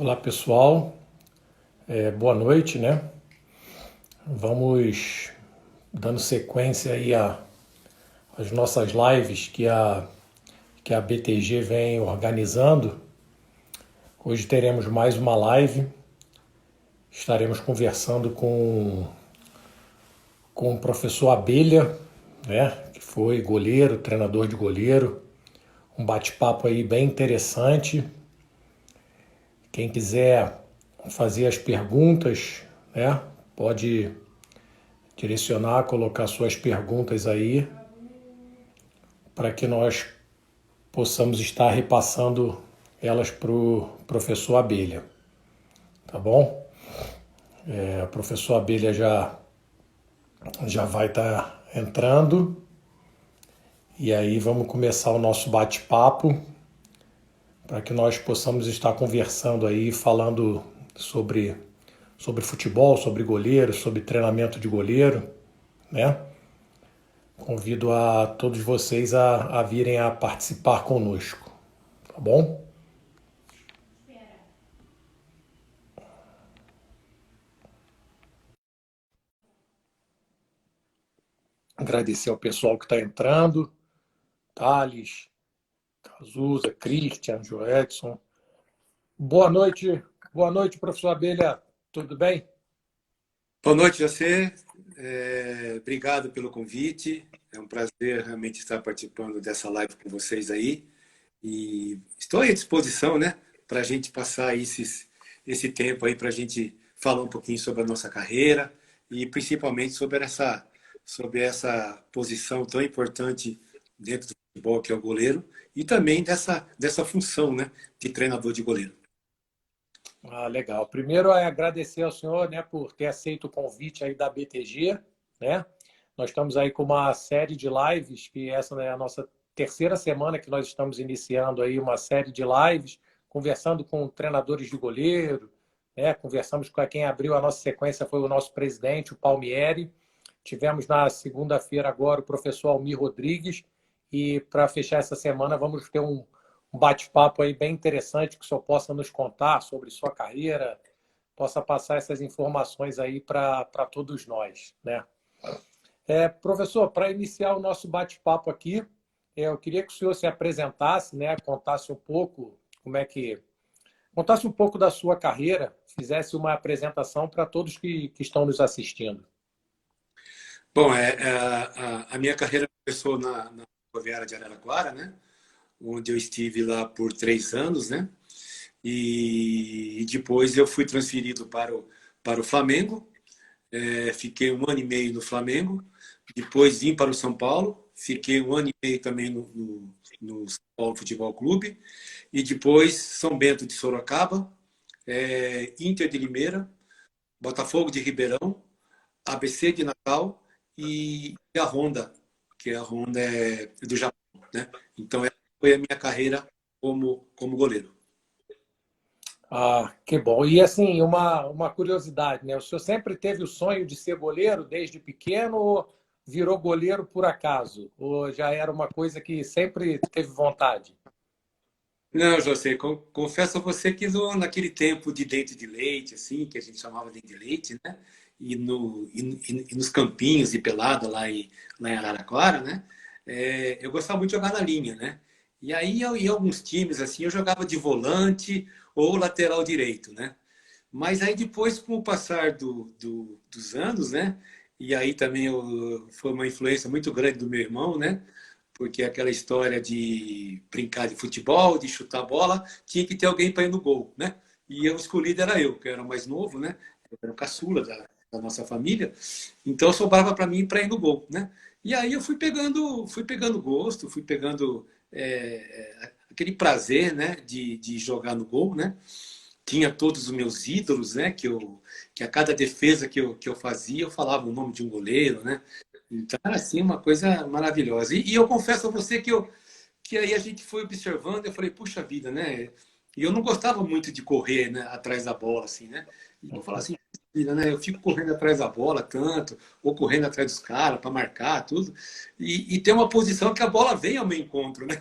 Olá pessoal, boa noite, né? Vamos dando sequência aí às nossas lives que a BTG vem organizando. Hoje teremos mais uma live, estaremos conversando com o professor Abelha, né? Que foi goleiro, treinador de goleiro, um bate-papo aí bem interessante. Quem quiser fazer as perguntas, né? Pode direcionar, colocar suas perguntas aí para que nós possamos estar repassando elas para o professor Abelha, tá bom? O professor Abelha já vai estar entrando e aí vamos começar o nosso bate-papo para que nós possamos estar conversando aí, falando sobre futebol, sobre goleiro, sobre treinamento de goleiro, né? Convido a todos vocês a virem a participar conosco, tá bom? Agradecer ao pessoal que está entrando, Thales, Cazuza, Christian, Joedson. Boa noite, professor Abelha, tudo bem? Boa noite, José. Obrigado pelo convite. É um prazer realmente estar participando dessa live com vocês aí. E estou à disposição, né, para a gente passar esse tempo aí para a gente falar um pouquinho sobre a nossa carreira e principalmente sobre essa posição tão importante dentro do futebol que é o goleiro e também dessa função, né, de treinador de goleiro. Ah, legal. Primeiro é agradecer ao senhor, né, por ter aceito o convite aí da BTG, né? Nós estamos aí com uma série de lives, que essa é a nossa terceira semana que nós estamos iniciando aí uma série de lives, conversando com treinadores de goleiro, né? Conversamos com quem abriu a nossa sequência foi o nosso presidente, o Palmieri. Tivemos na segunda-feira agora o professor Almir Rodrigues e para fechar essa semana vamos ter um bate-papo aí bem interessante que o senhor possa nos contar sobre sua carreira, possa passar essas informações aí para todos nós, né? Professor, para iniciar o nosso bate-papo aqui, eu queria que o senhor se apresentasse, né? Contasse um pouco contasse um pouco da sua carreira, fizesse uma apresentação para todos que estão nos assistindo. Bom, a minha carreira começou na Rodoviária de Araraquara, né? Onde eu estive lá por 3 anos, né? E depois eu fui transferido para o Flamengo, fiquei 1 ano e meio no Flamengo, depois vim para o São Paulo, fiquei 1 ano e meio também no São Paulo Futebol Clube, e depois São Bento de Sorocaba, Inter de Limeira, Botafogo de Ribeirão, ABC de Natal e a Honda, que a Honda é do Japão, né? Então essa foi a minha carreira como goleiro. Ah, que bom. E assim, uma curiosidade, né? O senhor sempre teve o sonho de ser goleiro desde pequeno ou virou goleiro por acaso? Ou já era uma coisa que sempre teve vontade? Não, José, confesso a você que naquele tempo de dente de leite, assim, que a gente chamava de dente de leite, né? E nos campinhos de pelada lá em Araraquara, né? Eu gostava muito de jogar na linha, né? E aí, em alguns times, assim, eu jogava de volante ou lateral direito, né? Mas aí depois, com o passar dos anos, né? E aí também foi uma influência muito grande do meu irmão, né? Porque aquela história de brincar de futebol, de chutar a bola, tinha que ter alguém para ir no gol, né? E o escolhido era eu, que era o mais novo, né? Eu era o caçula da nossa família, então sobrava para mim para ir no gol, né? E aí eu fui pegando gosto, fui pegando aquele prazer, né, de jogar no gol, né? Tinha todos os meus ídolos, né? Que a cada defesa que eu fazia, eu falava o nome de um goleiro, né? Então, era assim, uma coisa maravilhosa. E eu confesso a você que aí a gente foi observando, eu falei, puxa vida, né? E eu não gostava muito de correr, né, atrás da bola, assim, né? E eu falava assim, vida, né? Eu fico correndo atrás da bola tanto, ou correndo atrás dos caras para marcar, tudo. E tem uma posição que a bola vem ao meu encontro, né?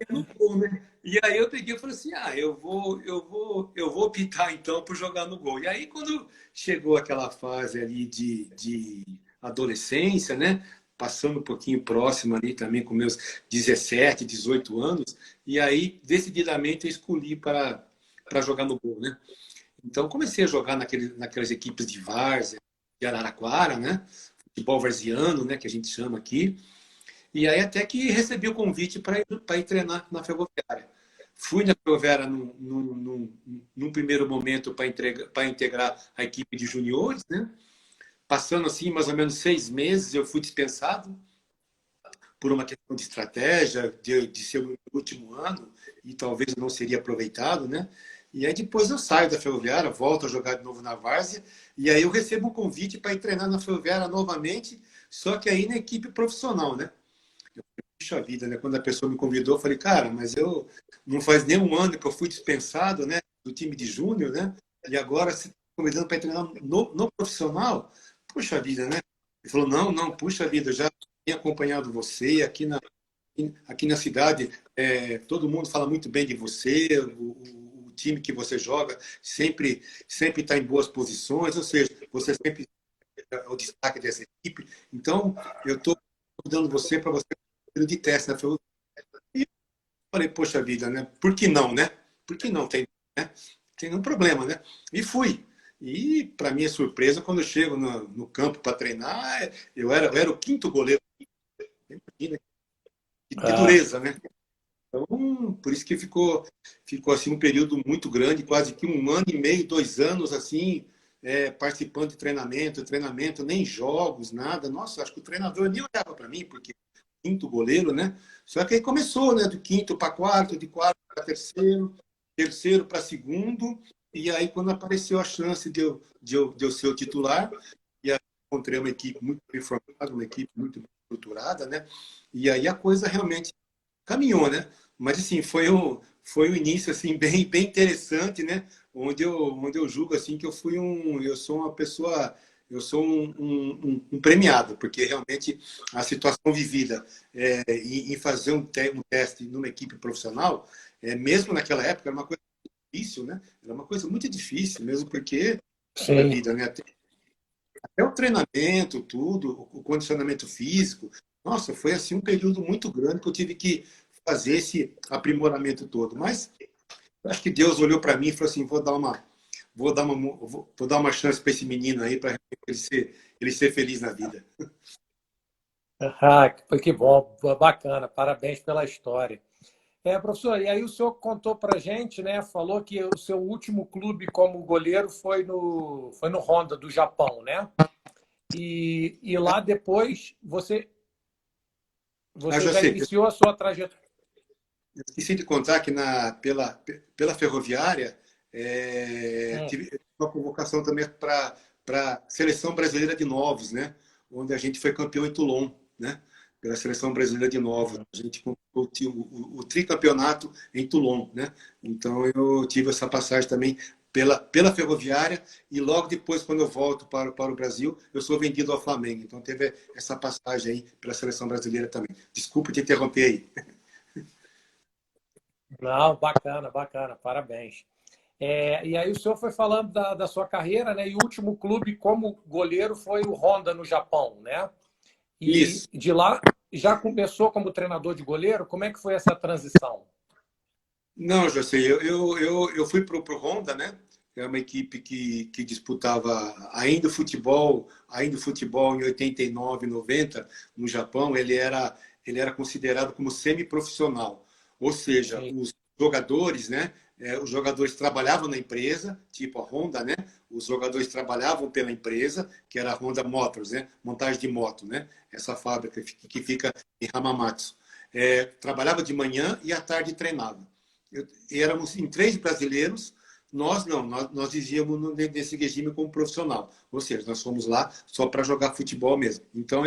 no gol, né? E aí eu peguei e falei assim, eu vou optar então por jogar no gol. E aí quando chegou aquela fase ali de adolescência, né? Passando um pouquinho próximo ali também com meus 17, 18 anos, e aí decididamente eu escolhi para jogar no gol, né? Então comecei a jogar naquelas equipes de várzea, de Araraquara, né? Futebol varziano, né? Que a gente chama aqui. E aí até que recebi o convite para ir treinar na Ferroviária. Fui na Ferroviária num primeiro momento para integrar a equipe de juniores, né? Passando assim mais ou menos 6 meses, eu fui dispensado por uma questão de estratégia, de ser o meu último ano e talvez não seria aproveitado, né? E aí depois eu saio da Ferroviária, volto a jogar de novo na Várzea, e aí eu recebo um convite para ir treinar na Ferroviária novamente, só que aí na equipe profissional, né? Puxa vida, né? Quando a pessoa me convidou, eu falei, cara, mas eu não faz nem um ano que eu fui dispensado, né? Do time de júnior, né? E agora se tá convidando para treinar no profissional? Puxa vida, né? Ele falou, não, não, puxa vida, eu já tenho acompanhado você aqui na cidade, todo mundo fala muito bem de você, o time que você joga sempre está em boas posições, ou seja, você sempre é o destaque dessa equipe. Então, eu estou convidando você para você de teste, né? E eu falei, poxa vida, né? Por que não, né? Por que não? Né? Tem um problema, né? E fui. E, para minha surpresa, quando eu chego no campo para treinar, eu era o quinto goleiro. Imagina, que Ah, dureza, né? Então, por isso que ficou assim um período muito grande, quase que um ano e meio, 2 anos, assim, participando de treinamento, nem jogos, nada. Nossa, acho que o treinador nem olhava para mim, porque quinto goleiro, né? Só que aí começou, né? Do quinto para quarto, de quarto para terceiro, terceiro para segundo, e aí quando apareceu a chance de eu ser o titular, e aí encontrei uma equipe muito bem formada, uma equipe muito bem estruturada, né? E aí a coisa realmente caminhou, né? Mas assim, foi um início assim bem interessante, né? Onde eu julgo assim que eu sou uma pessoa, eu sou um premiado, porque realmente a situação vivida em fazer um teste numa equipe profissional, mesmo naquela época, era uma coisa difícil, né? Era uma coisa muito difícil, mesmo porque a sim. vida, né? Até o treinamento, tudo, o condicionamento físico. Nossa, foi assim um período muito grande que eu tive que fazer esse aprimoramento todo. Mas acho que Deus olhou para mim e falou assim: vou dar uma chance para esse menino aí para ele ser feliz na vida. Ah, que bom, bacana, parabéns pela história. Professor, e aí o senhor contou para gente, né? Falou que o seu último clube como goleiro foi no Honda do Japão, né? E lá depois Ah, você já já sei, iniciou a sua trajetória. esqueci de contar que pela Ferroviária Hum, tive uma convocação também para a Seleção Brasileira de Novos, né? Onde a gente foi campeão em Toulon, né? Pela Seleção Brasileira de Novos. A gente conquistou o tricampeonato em Toulon, né? Então eu tive essa passagem também pela Ferroviária e logo depois, quando eu volto para o Brasil, eu sou vendido ao Flamengo. Então teve essa passagem aí pela Seleção Brasileira também. Desculpa te interromper aí. não, bacana, bacana, parabéns. E aí o senhor foi falando da sua carreira, né? E o último clube como goleiro foi o Honda no Japão, né? E Isso. de lá já começou como treinador de goleiro? Como é que foi essa transição? Não, José, eu fui para o Honda, né? É uma equipe que disputava ainda o futebol em 89, 90 no Japão. Ele era considerado como semiprofissional, ou seja, Sim, os jogadores, né? Os jogadores trabalhavam na empresa, tipo a Honda, né? Os jogadores trabalhavam pela empresa, que era a Honda Motors, né? Montagem de moto, né? Essa fábrica que fica em Hamamatsu. Trabalhava de manhã e à tarde treinava. Éramos em 3 brasileiros, nós não, nós dizíamos nesse regime como profissional, ou seja, nós fomos lá só para jogar futebol mesmo. Então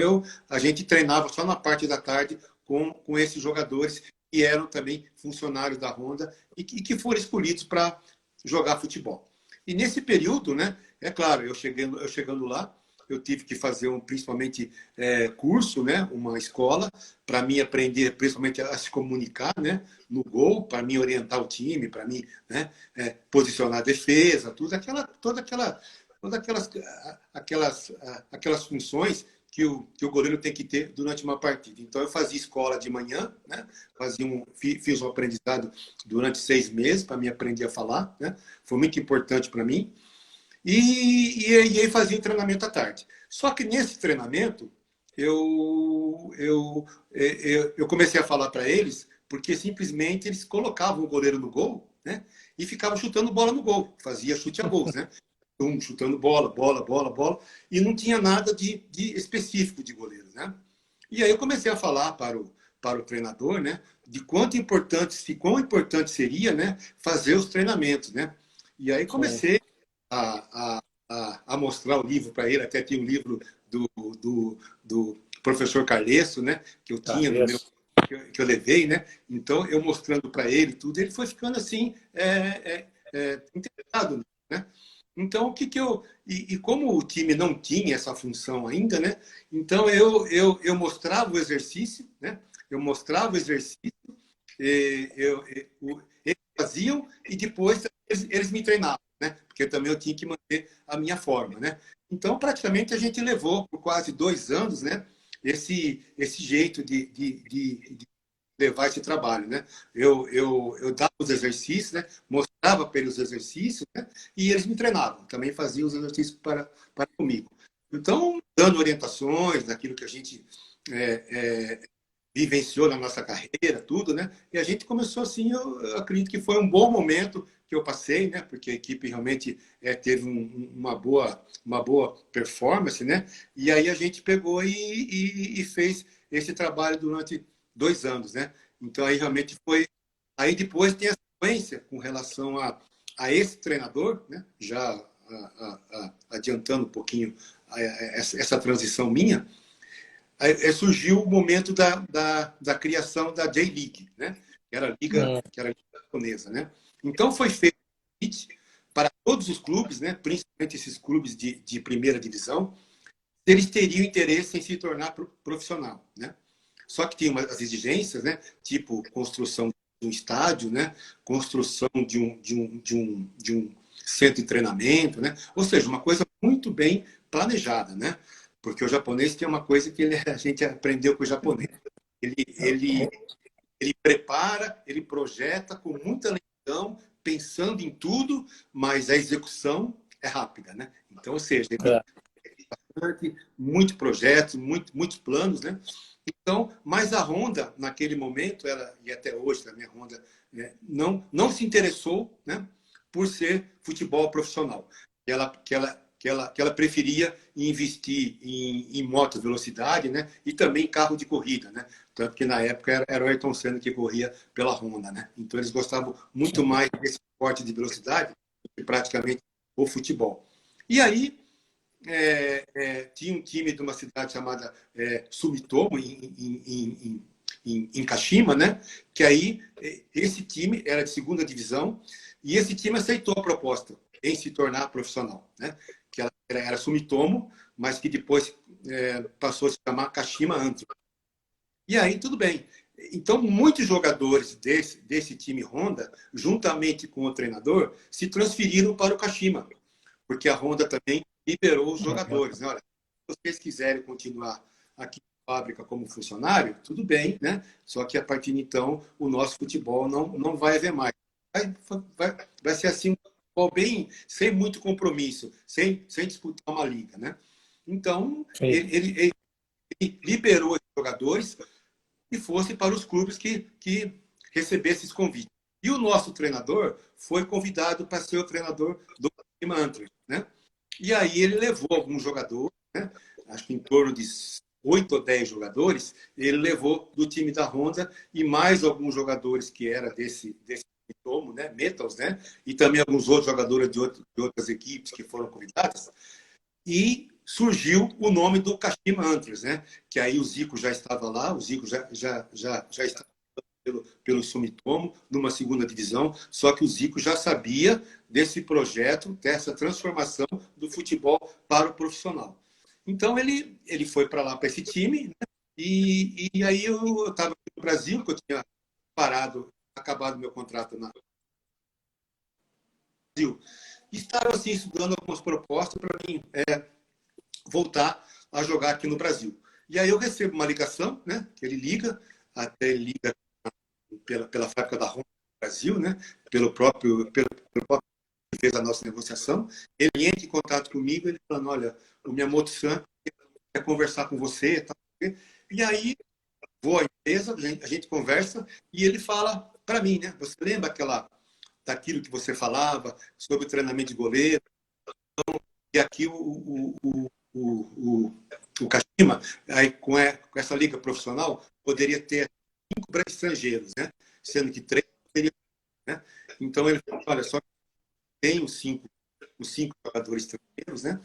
a gente treinava só na parte da tarde com esses jogadores que eram também funcionários da Honda e que foram escolhidos para jogar futebol. E nesse período, né, é claro, eu chegando lá, eu tive que fazer principalmente curso, né? Uma escola, para mim aprender principalmente a se comunicar, né? No gol, para mim orientar o time, para mim, né? Posicionar a defesa, todas aquelas funções que o goleiro tem que ter durante uma partida. Então, eu fazia escola de manhã, né? Fiz um aprendizado durante 6 meses para me aprender a falar, né? Foi muito importante para mim. E aí fazia o treinamento à tarde. Só que nesse treinamento, eu comecei a falar para eles, porque simplesmente eles colocavam o goleiro no gol, né? E ficavam chutando bola no gol. Fazia chute a gols, né? Chutando bola, bola, bola, bola. E não tinha nada de específico de goleiro, né? E aí eu comecei a falar para o treinador, né? De quão importante seria, né? Fazer os treinamentos, né? E aí comecei a mostrar o livro para ele, até tinha um livro do professor Carlesso, né, que eu tinha no meu, que eu levei, né? Então, eu mostrando para ele tudo, ele foi ficando assim, interessado, né? Então, como o time não tinha essa função ainda, né? Então, eu mostrava o exercício, né? Eu mostrava o exercício, eles faziam e depois eles me treinavam, né? Porque também eu tinha que manter a minha forma, né? Então, praticamente, a gente levou por quase 2 anos, né? Esse jeito de levar esse trabalho, né? Eu dava os exercícios, né? Mostrava para eles os exercícios, né? E eles me treinavam, também faziam os exercícios para comigo. Então, dando orientações daquilo que a gente vivenciou na nossa carreira, tudo, né? E a gente começou assim, eu acredito que foi um bom momento que eu passei, né? Porque a equipe realmente teve uma boa performance, né? E aí a gente pegou e fez esse trabalho durante 2 anos, né? Então aí realmente foi. Aí depois tem a sequência com relação a esse treinador, né? Já adiantando um pouquinho essa transição minha. Surgiu o momento da criação da J-League, né? Que era a liga japonesa, né? Então foi feito um convite para todos os clubes, né? Principalmente esses clubes de primeira divisão, se eles teriam interesse em se tornar profissional, né? Só que tinha as exigências, né? Tipo construção de um estádio, né? Construção de um centro de treinamento, né? Ou seja, uma coisa muito bem planejada, né? Porque o japonês tem uma coisa que a gente aprendeu com o japonês. Ele prepara, ele projeta com muita lentidão, pensando em tudo, mas a execução é rápida, né? Então, ou seja, muitos projetos, muitos planos, né? Então, mas a Honda, naquele momento, e até hoje também a Honda, né, não se interessou, né, por ser futebol profissional. Que ela preferia investir em moto velocidade, né, e também carro de corrida, né? Tanto que na época era o Ayrton Senna que corria pela Honda, né? Então eles gostavam muito mais desse esporte de velocidade do que praticamente o futebol. E aí tinha um time de uma cidade chamada Sumitomo, em Kashima, né? Que aí esse time era de segunda divisão e esse time aceitou a proposta em se tornar profissional, né? Que ela era Sumitomo, mas que depois passou a se chamar Kashima Antlers. E aí, tudo bem. Então, muitos jogadores desse time Honda, juntamente com o treinador, se transferiram para o Kashima, porque a Honda também liberou os jogadores, né? Olha, se vocês quiserem continuar aqui na fábrica como funcionário, tudo bem, né? Só que a partir de então, o nosso futebol não vai haver mais. Vai ser assim, um futebol bem, sem muito compromisso, sem disputar uma liga, né? Então, ele liberou os jogadores e fosse para os clubes que recebessem esse convite. E o nosso treinador foi convidado para ser o treinador do Mantra, né? E aí ele levou alguns jogadores, né? Acho que em torno de 8 ou 10 jogadores, ele levou do time da Honda e mais alguns jogadores que era desse tomo, né? Metals, né? E também alguns outros jogadores de outras equipes que foram convidadas. E surgiu o nome do Kashima Antlers, né? Que aí o Zico já estava lá, o Zico já estava pelo Sumitomo, numa segunda divisão, só que o Zico já sabia desse projeto, dessa transformação do futebol para o profissional. Então ele foi para lá, para esse time, né? E aí eu estava aqui no Brasil, que eu tinha parado, acabado meu contrato no Brasil. E estava assim, estudando algumas propostas para mim voltar a jogar aqui no Brasil. E aí eu recebo uma ligação, né? Que ele liga, até ele liga pela fábrica da Honda no Brasil, né? Pelo próprio que fez a nossa negociação. Ele entra em contato comigo, ele falando, olha, o Miyamoto-san quer conversar com você. Tá? E aí vou à empresa, a gente conversa, e ele fala para mim, né? Você lembra daquilo que você falava sobre o treinamento de goleiro? E aqui o Kashima, aí, com essa liga profissional, poderia ter 5 para estrangeiros, né? Sendo que 3 seriam, né? Então ele falou, olha, só tem os cinco jogadores estrangeiros, né?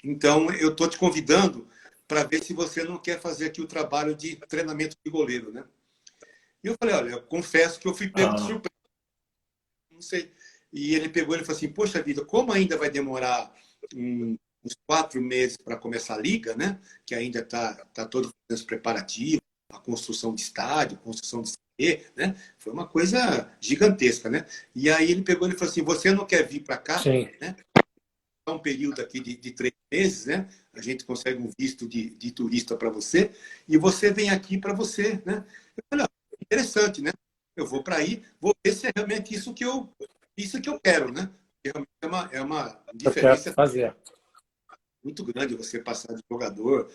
Então eu estou te convidando para ver se você não quer fazer aqui o trabalho de treinamento de goleiro, né? E eu falei, olha, eu confesso que eu fui pego de surpresa, não sei. E ele pegou e falou assim, poxa vida, como ainda vai demorar uns 4 meses para começar a liga, né? Que ainda tá todo os preparativos, a construção de estádio, construção de CT, né? Foi uma coisa gigantesca, né? E aí ele pegou e falou assim, você não quer vir para cá, Sim. né? Um período aqui de 3 meses, né? A gente consegue um visto de turista para você e você vem aqui para você, né? Eu falei, interessante, né? Eu vou para aí, vou ver se é realmente isso que eu quero, né? Realmente é uma Eu quero diferença fazer. muito grande você passar de jogador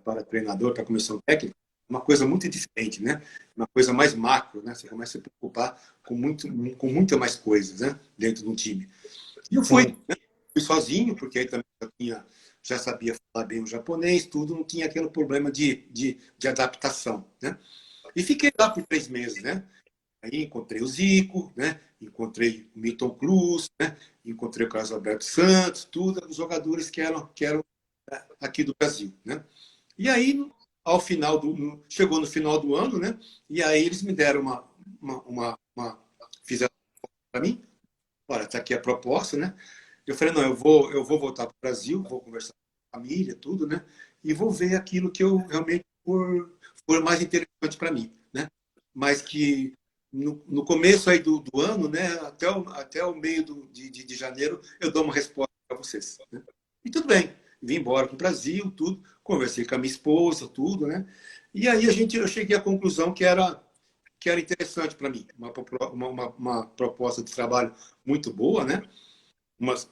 para treinador, para comissão técnica, uma coisa muito diferente, né? Uma coisa mais macro, né? Você começa a se preocupar com muita mais coisas, né? Dentro de um time. E eu fui, Sim. né? Fui sozinho, porque aí também já sabia falar bem o japonês, tudo, não tinha aquele problema de adaptação, né? E fiquei lá por 3 meses, né? Aí encontrei o Zico, né? Encontrei o Milton Cruz, né? Encontrei o Carlos Alberto Santos, tudo, os jogadores que eram aqui do Brasil, né? E aí, chegou no final do ano, né? E aí eles me deram fizeram para mim, olha, está aqui a proposta, né? Eu falei, não, eu vou voltar para o Brasil, vou conversar com a família, tudo, né? E vou ver aquilo que eu realmente for mais interessante para mim, né? Mas que no começo aí do ano, né? Até o meio de janeiro, eu dou uma resposta para vocês, né? E tudo bem. Vim embora para o Brasil, tudo. Conversei com a minha esposa, tudo, né? E aí eu cheguei à conclusão que era interessante para mim. Uma proposta de trabalho muito boa, né?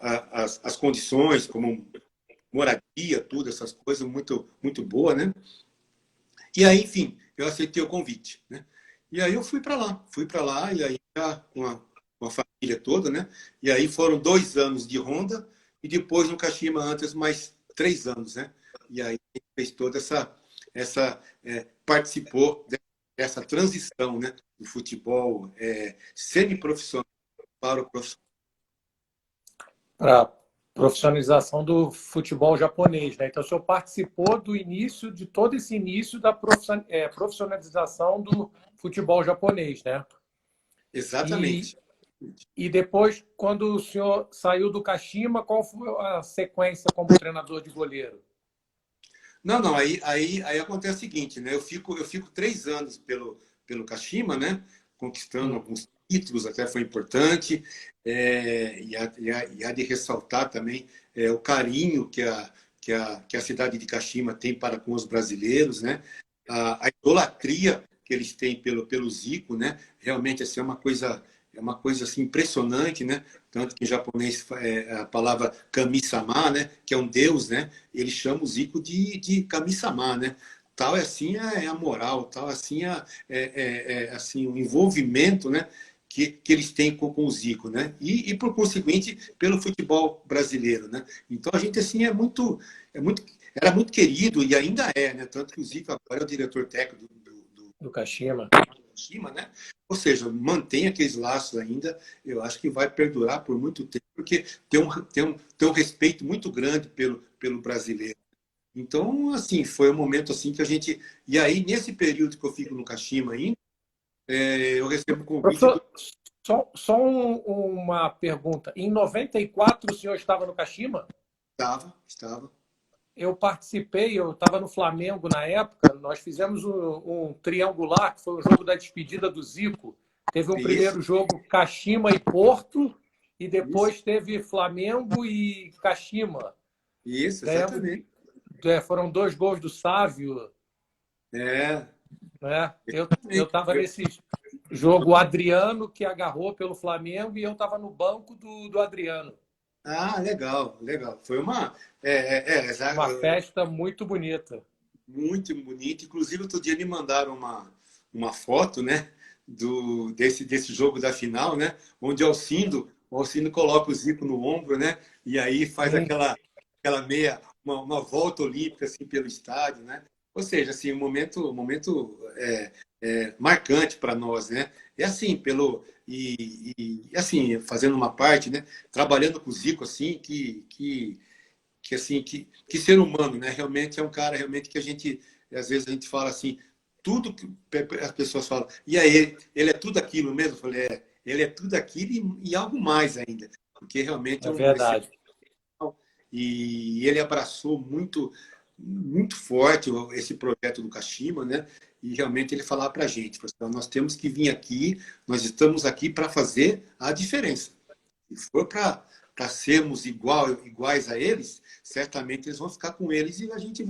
As condições, como moradia, tudo, essas coisas, muito, muito boa, né? E aí, enfim, eu aceitei o convite, né? E aí eu fui para lá, e aí com a família toda, né? E aí foram 2 anos de Honda, e depois no Kashima antes mais 3 anos, né? E aí fez toda participou dessa transição, né? Do futebol semi-profissional para o profissional. Para profissionalização do futebol japonês, né? Então, o senhor participou do início, de todo esse início da profissionalização do futebol japonês, né? E, Exatamente. e depois, quando o senhor saiu do Kashima, qual foi a sequência como treinador de goleiro? Não, não, aí acontece o seguinte, né? Eu fico 3 anos pelo Kashima, né? Conquistando Hum. alguns títulos, até foi importante. E há de ressaltar também o carinho que a cidade de Kashima tem para com os brasileiros, né? A idolatria que eles têm pelo Zico, né? Realmente assim, é uma coisa assim, impressionante, né? Tanto que em japonês a palavra kami-sama, né? Que é um deus, né? Ele chama o Zico de kami-sama, né? Tal é assim a moral, tal assim assim o envolvimento, né? Que eles têm com o Zico, né? E por conseguinte pelo futebol brasileiro, né? Então a gente assim era muito querido e ainda é, né? Tanto que o Zico agora é o diretor técnico Do Kashima. Kashima, né? Ou seja, mantém aqueles laços ainda, eu acho que vai perdurar por muito tempo, porque tem um respeito muito grande pelo brasileiro. Então, assim, foi um momento assim que a gente. E aí, nesse período que eu fico no Kashima ainda, eu recebo o convite do. Professor, só uma pergunta. Em 94, o senhor estava no Kashima? Estava. eu participei, eu estava no Flamengo na época, nós fizemos um triangular, que foi o jogo da despedida do Zico. Teve um Isso, primeiro jogo Kashima e Porto, e isso, depois teve Flamengo e Kashima. isso, Ganhamos, exatamente. foram 2 gols do Sávio, É, né? Eu exatamente. estava nesse jogo, o Adriano que agarrou pelo Flamengo e eu estava no banco do Adriano. Ah, legal, legal. Foi uma. Uma festa muito bonita. Muito bonito. Inclusive, outro dia me mandaram uma foto, né, desse jogo da final, né, onde o Alcindo coloca o Zico no ombro, né, e aí faz Sim, aquela uma volta olímpica assim pelo estádio, né. Ou seja, assim, um momento marcante para nós, né. E assim, assim, fazendo uma parte, né, trabalhando com o Zico, assim, que ser humano, né? Realmente é um cara realmente que a gente, às vezes a gente fala assim, tudo que as pessoas falam, e aí, ele é tudo aquilo mesmo? Eu falei, ele é tudo aquilo e algo mais ainda, porque realmente é é um excepcional, verdade. e ele abraçou muito forte esse projeto do Kashima, né? E realmente ele falava para a gente, nós temos que vir aqui, nós estamos aqui para fazer a diferença. Se for para sermos iguais a eles, certamente eles vão ficar com eles e a gente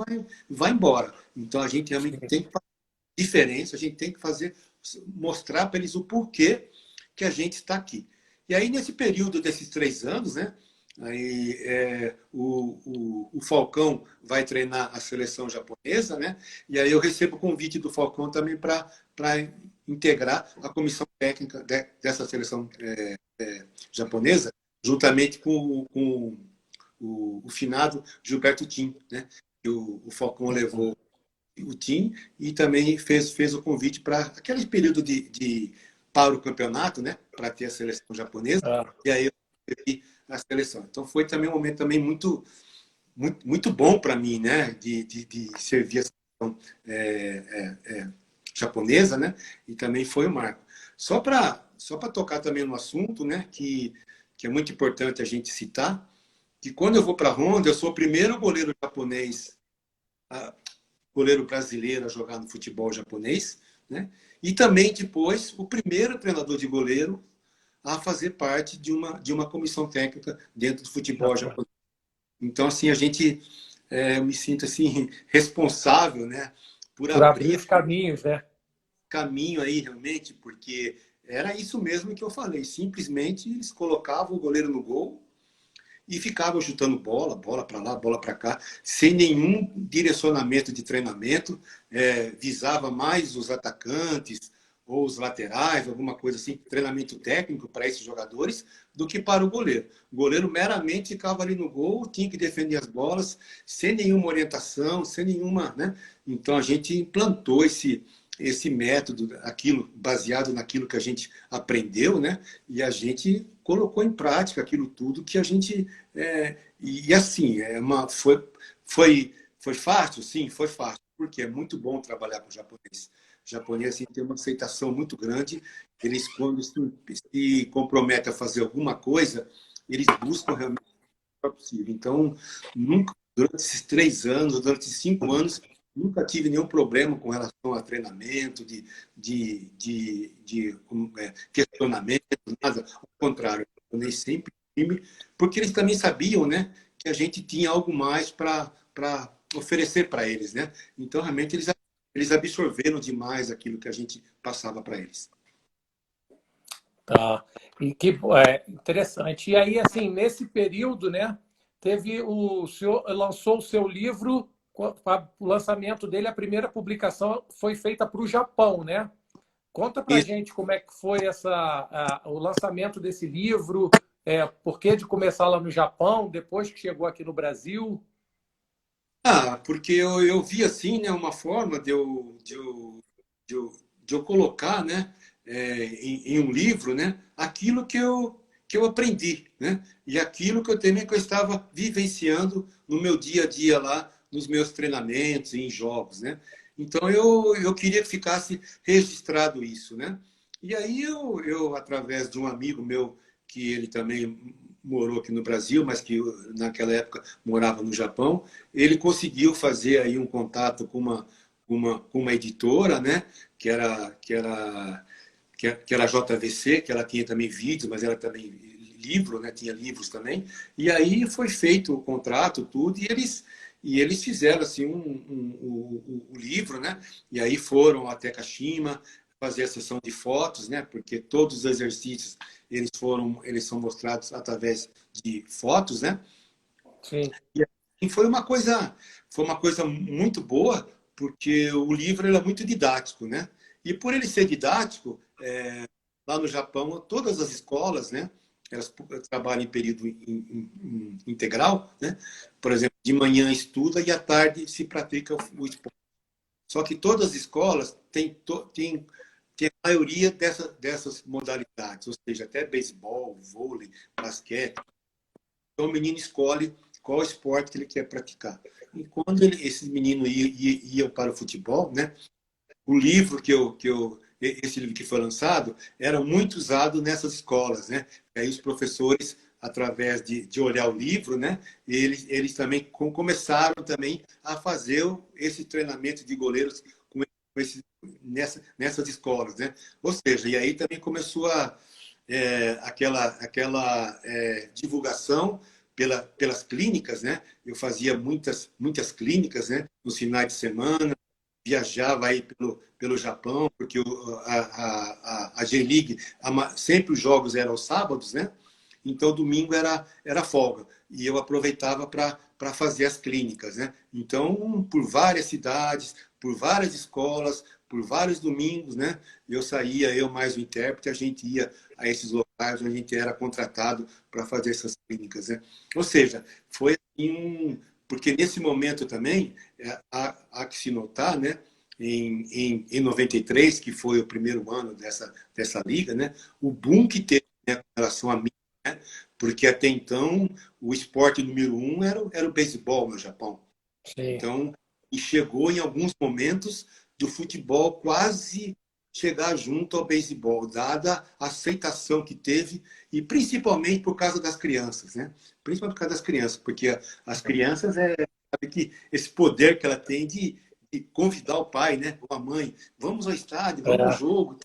vai embora. Então a gente realmente Sim. tem que fazer diferença, a gente tem que fazer, mostrar para eles o porquê que a gente está aqui. E aí, nesse período desses 3 anos, né? Aí, o Falcão vai treinar a seleção japonesa, né? E aí eu recebo o convite do Falcão também para integrar a comissão técnica dessa seleção japonesa, juntamente com o finado Gilberto Tim, né? Que o Falcão levou o Tim e também fez o convite para aquele período para o campeonato, né? Para ter a seleção japonesa. Ah, E aí eu tive a seleção. Então foi também um momento também muito bom para mim, né? De servir a seleção japonesa, né? E também foi o marco. Só para tocar também no assunto, né? Que é muito importante a gente citar, que quando eu vou para a Honda, eu sou o primeiro goleiro japonês, goleiro brasileiro a jogar no futebol japonês, né? E também depois o primeiro treinador de goleiro a fazer parte de uma comissão técnica dentro do futebol Japão. japonês. Então, assim, eu me sinto assim responsável, né, por Por abrir abrir os caminhos, né? caminho aí realmente, porque era isso mesmo que eu falei. Simplesmente eles colocavam o goleiro no gol e ficavam chutando bola para lá, bola para cá, sem nenhum direcionamento de treinamento, visava mais os atacantes ou os laterais, alguma coisa assim, treinamento técnico para esses jogadores, do que para o goleiro. O goleiro meramente ficava ali no gol, tinha que defender as bolas, sem nenhuma orientação, sem nenhuma, né? Então a gente implantou esse método, aquilo baseado naquilo que a gente aprendeu, né? E a gente colocou em prática aquilo tudo que a gente e assim foi fácil, sim, foi fácil, porque é muito bom trabalhar com o japonês. O japonês assim, tem uma aceitação muito grande. Eles quando se comprometem a fazer alguma coisa, eles buscam realmente o que é possível. Então nunca durante esses 3 anos, durante esses 5 anos nunca tive nenhum problema com relação a treinamento, de questionamento, nada. Ao contrário, eu nem sempre time, porque eles também sabiam, né, que a gente tinha algo mais para oferecer para eles, né? Então, realmente, eles absorveram demais aquilo que a gente passava para eles. Tá. E que interessante. E aí, assim, nesse período, né, teve o senhor lançou o seu livro, o lançamento dele, a primeira publicação foi feita para o Japão, né? Conta pra E, gente como é que foi o lançamento desse livro, por que de começar lá no Japão, depois que chegou aqui no Brasil. porque eu vi assim, né, uma forma de eu colocar, né, em um livro, né, aquilo que eu aprendi, né, e aquilo que que eu estava vivenciando no meu dia a dia lá, nos meus treinamentos e em jogos, né. Então eu queria que ficasse registrado isso, né. E aí através de um amigo meu que ele também morou aqui no Brasil, mas que naquela época morava no Japão, ele conseguiu fazer aí um contato com uma editora, né? Que era a JVC, que ela tinha também vídeos, mas ela também livro, né? Tinha livros também. E aí foi feito o contrato, tudo, e eles fizeram assim o livro, né? E aí foram até Kashima fazer a sessão de fotos, né? Porque todos os exercícios eles são mostrados através de fotos, né? Sim. E foi uma coisa muito boa, porque o livro era muito didático, né? E por ele ser didático, lá no Japão, todas as escolas, né? Elas trabalham em período integral, né? Por exemplo, de manhã estuda e à tarde se pratica o esporte. Só que todas as escolas têm a maioria dessas modalidades, ou seja, até beisebol, vôlei, basquete. Então o menino escolhe qual esporte que ele quer praticar. E quando esses meninos iam para o futebol, né? O livro esse livro que foi lançado era muito usado nessas escolas, né? E aí os professores, através de olhar o livro, né? Eles também começaram também a fazer esse treinamento de goleiros nessas escolas, né? Ou seja, e aí também começou aquela divulgação pelas clínicas, né? Eu fazia muitas clínicas, né? Nos finais de semana, viajava aí pelo Japão, porque a J-League, sempre os jogos eram aos sábados, né? Então, domingo era folga. E eu aproveitava para fazer as clínicas, né? Então, por várias cidades, por várias escolas, por vários domingos, né? Eu mais o intérprete, a gente ia a esses locais onde a gente era contratado para fazer essas clínicas, né? Ou seja, foi assim, porque nesse momento também, há que se notar, né? Em 93, que foi o primeiro ano dessa liga, né? O boom que teve, né, com relação a mim, né? Porque até então o esporte número um era o beisebol no Japão. Sim. Então, e chegou em alguns momentos do futebol quase chegar junto ao beisebol, dada a aceitação que teve, e principalmente por causa das crianças, né? Principalmente por causa das crianças, porque as crianças, sabe que esse poder que ela tem de convidar o pai, né? Ou a mãe, vamos ao estádio, vamos ao É. jogo,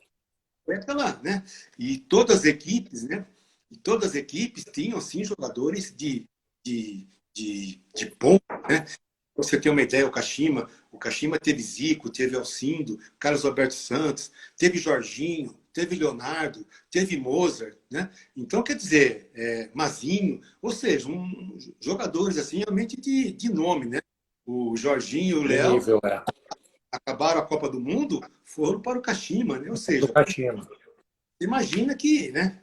é aquela, né? E todas as equipes, né? E todas as equipes tinham, sim, jogadores de ponta, né? Você tem uma ideia, o Kashima teve Zico, teve Alcindo, Carlos Alberto Santos, teve Jorginho, teve Leonardo, teve Mozart, né? Então, quer dizer, Mazinho, ou seja, jogadores assim realmente de nome, né? O Jorginho e o De Léo nível, acabaram a Copa do Mundo, foram para o Kashima, né? Ou do seja, Catima. imagina que, né?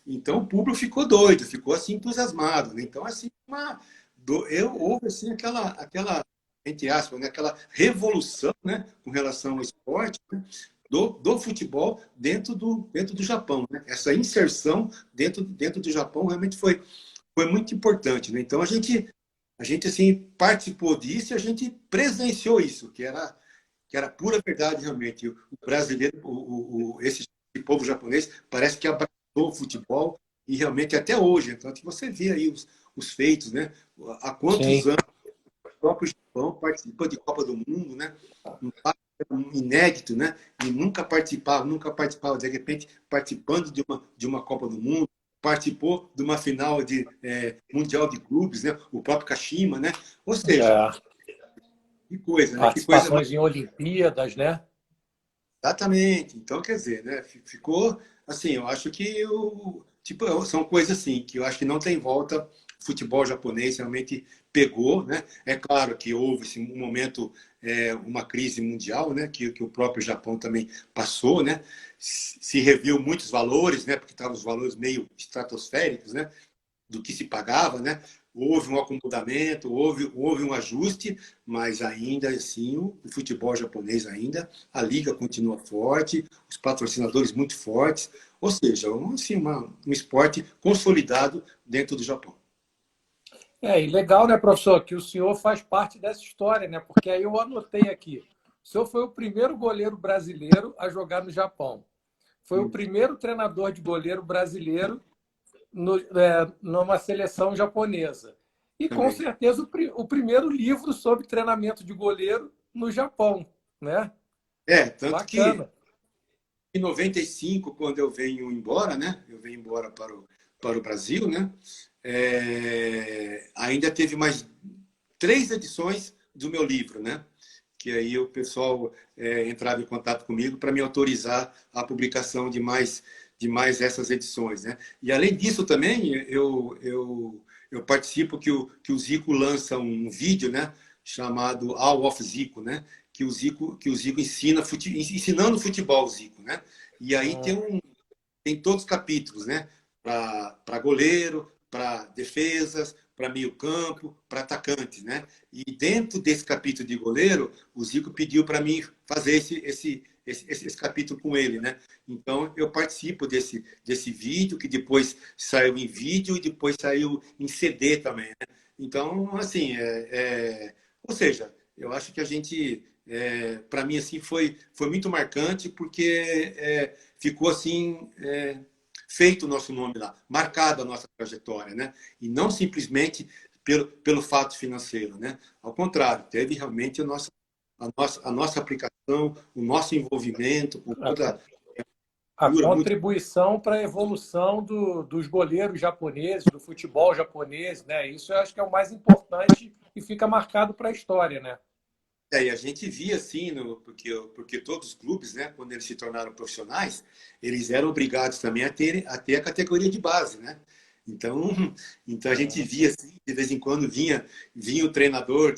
Então o público ficou doido, ficou assim entusiasmado, né? Então assim houve assim aquela entre aspas, né? Aquela revolução, né? Com relação ao esporte, né? Do futebol dentro do Japão, né? Essa inserção dentro do Japão realmente foi muito importante, né? Então a gente assim participou disso e a gente presenciou isso, que era pura verdade realmente. O brasileiro, esse povo japonês, parece que abraçou o futebol e realmente até hoje. Então, que você vê aí os feitos, né? Há quantos Sim. anos o próprio Japão participa de Copa do Mundo, né? Um inédito, né? E nunca participava, de repente, participando de uma Copa do Mundo, participou de uma final de Mundial de Clubes, né? O próprio Kashima, né? Ou seja, É. que coisa, né? Que coisa. Participações em Olimpíadas, né? Exatamente. Então, quer dizer, né? Ficou assim, eu acho que tipo, são coisas assim que eu acho que não tem volta. O futebol japonês realmente pegou, né? É claro que houve assim, um momento, uma crise mundial, né? Que o próprio Japão também passou, né? Se reviu muitos valores, né? Porque estavam os valores meio estratosféricos, né? Do que se pagava, né? Houve um acomodamento, houve um ajuste, mas ainda assim o futebol japonês ainda, a liga continua forte, os patrocinadores muito fortes, ou seja, assim, um esporte consolidado dentro do Japão. E legal, né, professor, que o senhor faz parte dessa história, né? Porque aí eu anotei aqui. O senhor foi o primeiro goleiro brasileiro a jogar no Japão. Foi o primeiro treinador de goleiro brasileiro numa seleção japonesa. E com também. certeza o primeiro livro sobre treinamento de goleiro no Japão, né? Tanto que Bacana. em 95, quando eu venho embora, né? Eu venho embora para o Brasil, né? Ainda teve mais 3 edições do meu livro, né? Que aí o pessoal entrava em contato comigo para me autorizar a publicação de mais essas edições, né? E além disso também eu participo que o Zico lança um vídeo, né? Chamado All of Zico, né? Que o Zico ensinando futebol, o Zico, né? E aí Hum, tem todos os capítulos, né? Para goleiro, para defesas, para meio-campo, para atacantes, né? E dentro desse capítulo de goleiro, o Zico pediu para mim fazer esse capítulo com ele, né? Então eu participo desse vídeo, que depois saiu em vídeo e depois saiu em CD também, né? Então, assim, ou seja, eu acho que a gente, para mim, assim, foi muito marcante, porque ficou assim feito o nosso nome lá, marcada a nossa trajetória, né? E não simplesmente pelo fato financeiro, né? Ao contrário, teve realmente a nossa aplicação, o nosso envolvimento com a, toda a a cultura muito. contribuição para a evolução dos goleiros japoneses, do futebol japonês, né? Isso eu acho que é o mais importante e fica marcado para a história, né? E a gente via assim, porque todos os clubes, né, quando eles se tornaram profissionais, eles eram obrigados também a ter a categoria de base, né? Então, então a gente via assim, de vez em quando vinha o treinador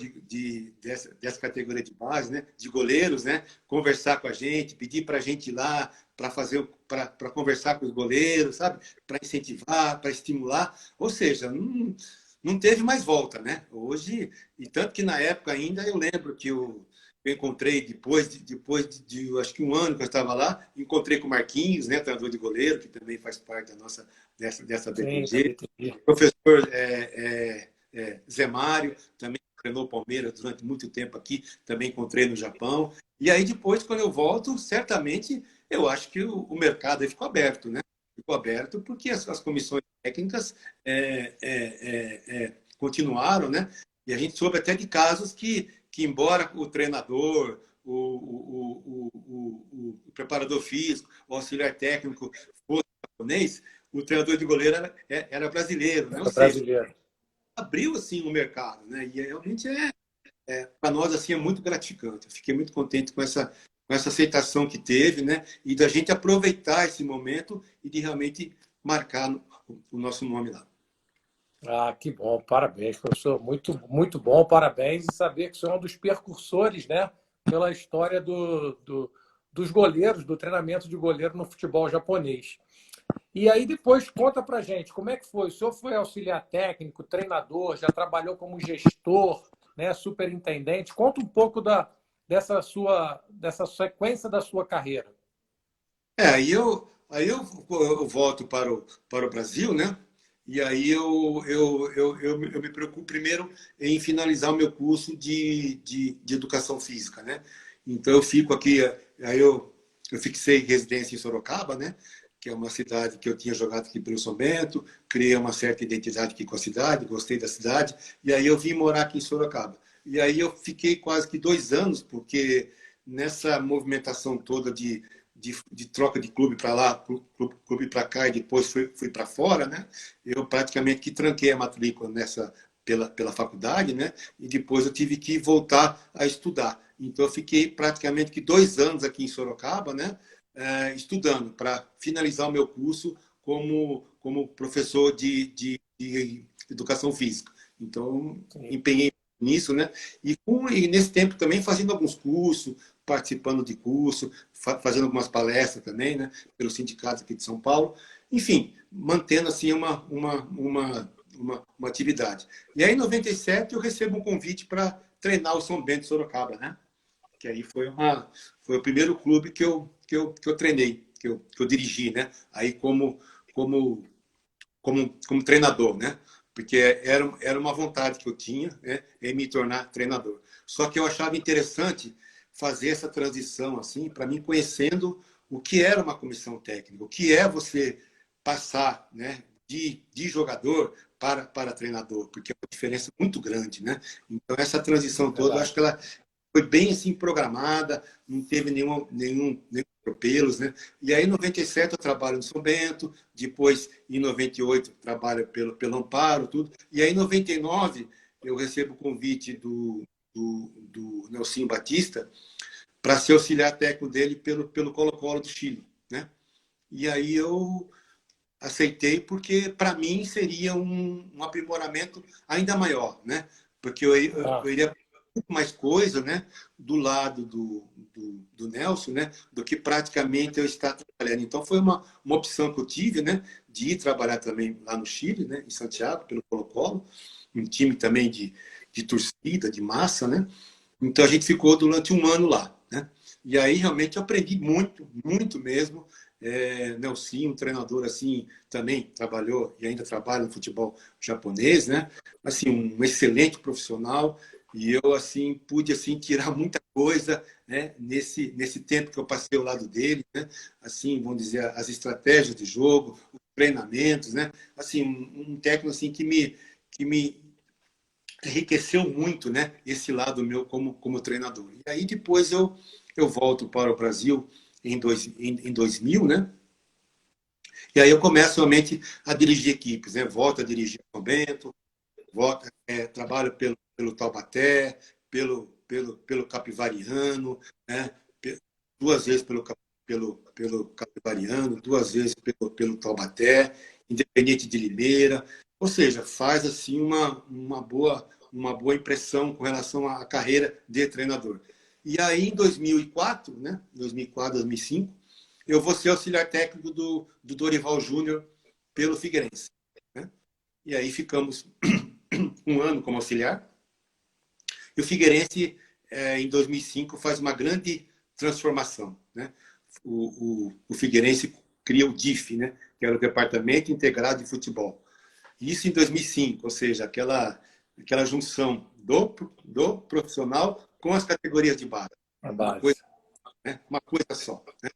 dessa categoria de base, né, de goleiros, né, conversar com a gente, pedir para a gente ir lá para conversar com os goleiros, sabe? Para incentivar, para estimular. Ou seja, não teve mais volta, né? Hoje, e tanto que na época ainda eu lembro que eu encontrei depois de acho que um ano que eu estava lá, encontrei com o Marquinhos, né, treinador de goleiro, que também faz parte dessa Sim, da BTG, BTG. o professor Zé Mário, também treinou o Palmeiras durante muito tempo aqui, também encontrei no Japão. E aí depois, quando eu volto, certamente eu acho que o mercado aí ficou aberto, né? Ficou aberto porque as comissões técnicas continuaram, né? E a gente soube até de casos que embora o treinador, o preparador físico, o auxiliar técnico fosse japonês, o treinador de goleiro era brasileiro, né? Ou Era seja, brasileiro. abriu assim o mercado, né? E realmente para nós assim é muito gratificante. Eu fiquei muito contente com essa aceitação que teve, né? E da gente aproveitar esse momento e de realmente marcar o nosso nome lá. Ah, que bom, parabéns, professor. Muito, muito bom, parabéns. E saber que o senhor é um dos percursores, né, pela história dos goleiros, do treinamento de goleiro no futebol japonês. E aí depois conta pra gente como é que foi. O senhor foi auxiliar técnico, treinador, já trabalhou como gestor, né, superintendente. Conta um pouco dessa sequência da sua carreira. Aí eu volto para o Brasil, né? E aí eu me preocupo primeiro em finalizar o meu curso de educação física, né? Então eu fico aqui, aí eu fixei residência em Sorocaba, né? Que é uma cidade que eu tinha jogado aqui pelo São Bento, criei uma certa identidade aqui com a cidade, gostei da cidade, e aí eu vim morar aqui em Sorocaba. E aí eu fiquei quase que 2 anos, porque nessa movimentação toda de troca de clube para lá, clube para cá e depois fui para fora, né? Eu praticamente que tranquei a matrícula pela faculdade, né? E depois eu tive que voltar a estudar. Então eu fiquei praticamente que 2 anos aqui em Sorocaba, né? Estudando para finalizar o meu curso como professor de educação física. Então Sim. empenhei nisso, né? E nesse tempo também fazendo alguns cursos, participando de curso, fazendo algumas palestras também, né, pelos sindicatos aqui de São Paulo. Enfim, mantendo assim uma atividade. E aí, em 97, eu recebo um convite para treinar o São Bento de Sorocaba, né? Que aí foi o primeiro clube que eu treinei, que eu dirigi, né? Aí como, como treinador, né? Porque era uma vontade que eu tinha, né, em me tornar treinador. Só que eu achava interessante fazer essa transição assim, para mim conhecendo o que era uma comissão técnica, o que é você passar, né, de jogador para treinador, porque é uma diferença muito grande, né? Então, essa transição toda, eu acho que ela foi bem assim programada, não teve nenhum atropelos, né? E aí, em 97, eu trabalho no São Bento, depois, em 98, trabalho pelo Amparo, tudo. E aí, em 99, eu recebo o convite do Nelsinho Batista para ser auxiliar técnico dele pelo Colo-Colo do Chile, né? E aí eu aceitei porque, para mim, seria um aprimoramento ainda maior, né? Porque eu iria muito mais coisa, né, do lado do Nelson, né, do que praticamente eu estar trabalhando. Então, foi uma opção que eu tive, né, de ir trabalhar também lá no Chile, né, em Santiago, pelo Colo-Colo, um time também de torcida, de massa, né? Então, a gente ficou durante um ano lá, né? E aí, realmente, eu aprendi muito, muito mesmo. Nelson, um treinador assim, também trabalhou e ainda trabalha no futebol japonês, né? Assim, um excelente profissional, e eu assim pude assim tirar muita coisa, né, nesse tempo que eu passei ao lado dele, né? Assim, vamos dizer, as estratégias de jogo, os treinamentos, né? Assim, um técnico assim que me enriqueceu muito, né, esse lado meu como treinador. E aí depois eu volto para o Brasil em 2000, né? E aí eu começo realmente a dirigir equipes, né? Volto a dirigir São Bento, trabalho pelo Taubaté, pelo Capivariano, né? Duas vezes pelo Capivariano, duas vezes pelo Taubaté, Independente de Limeira. Ou seja, faz assim uma boa impressão com relação à carreira de treinador. E aí, em 2004, né? 2004, 2005, eu vou ser auxiliar técnico do Dorival Júnior pelo Figueirense, né? E aí ficamos um ano como auxiliar. E o Figueirense, em 2005, faz uma grande transformação, né? O Figueirense cria o DIF, né? Que era o Departamento Integrado de Futebol. Isso em 2005, ou seja, aquela junção do profissional com as categorias de base. A Uma coisa, base. né? Uma coisa só, né?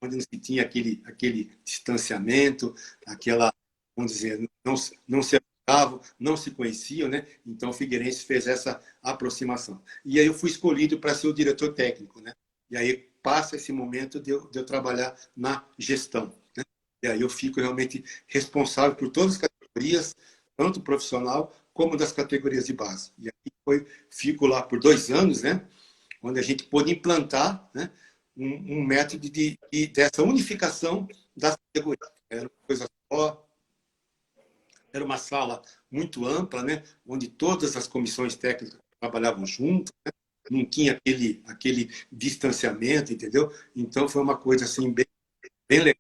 Onde não se tinha aquele distanciamento, aquela, vamos dizer, não se ajudavam, não se conheciam, né? Então o Figueirense fez essa aproximação. E aí eu fui escolhido para ser o diretor técnico, né? E aí passa esse momento de eu trabalhar na gestão, né? E aí eu fico realmente responsável por todas as categorias, tanto profissional como das categorias de base. E aí fico lá por 2 anos, né? Onde a gente pôde implantar, né, um método dessa unificação das categorias. Era uma coisa só, era uma sala muito ampla, né, onde todas as comissões técnicas trabalhavam juntas, né, não tinha aquele distanciamento, entendeu? Então foi uma coisa assim bem legal,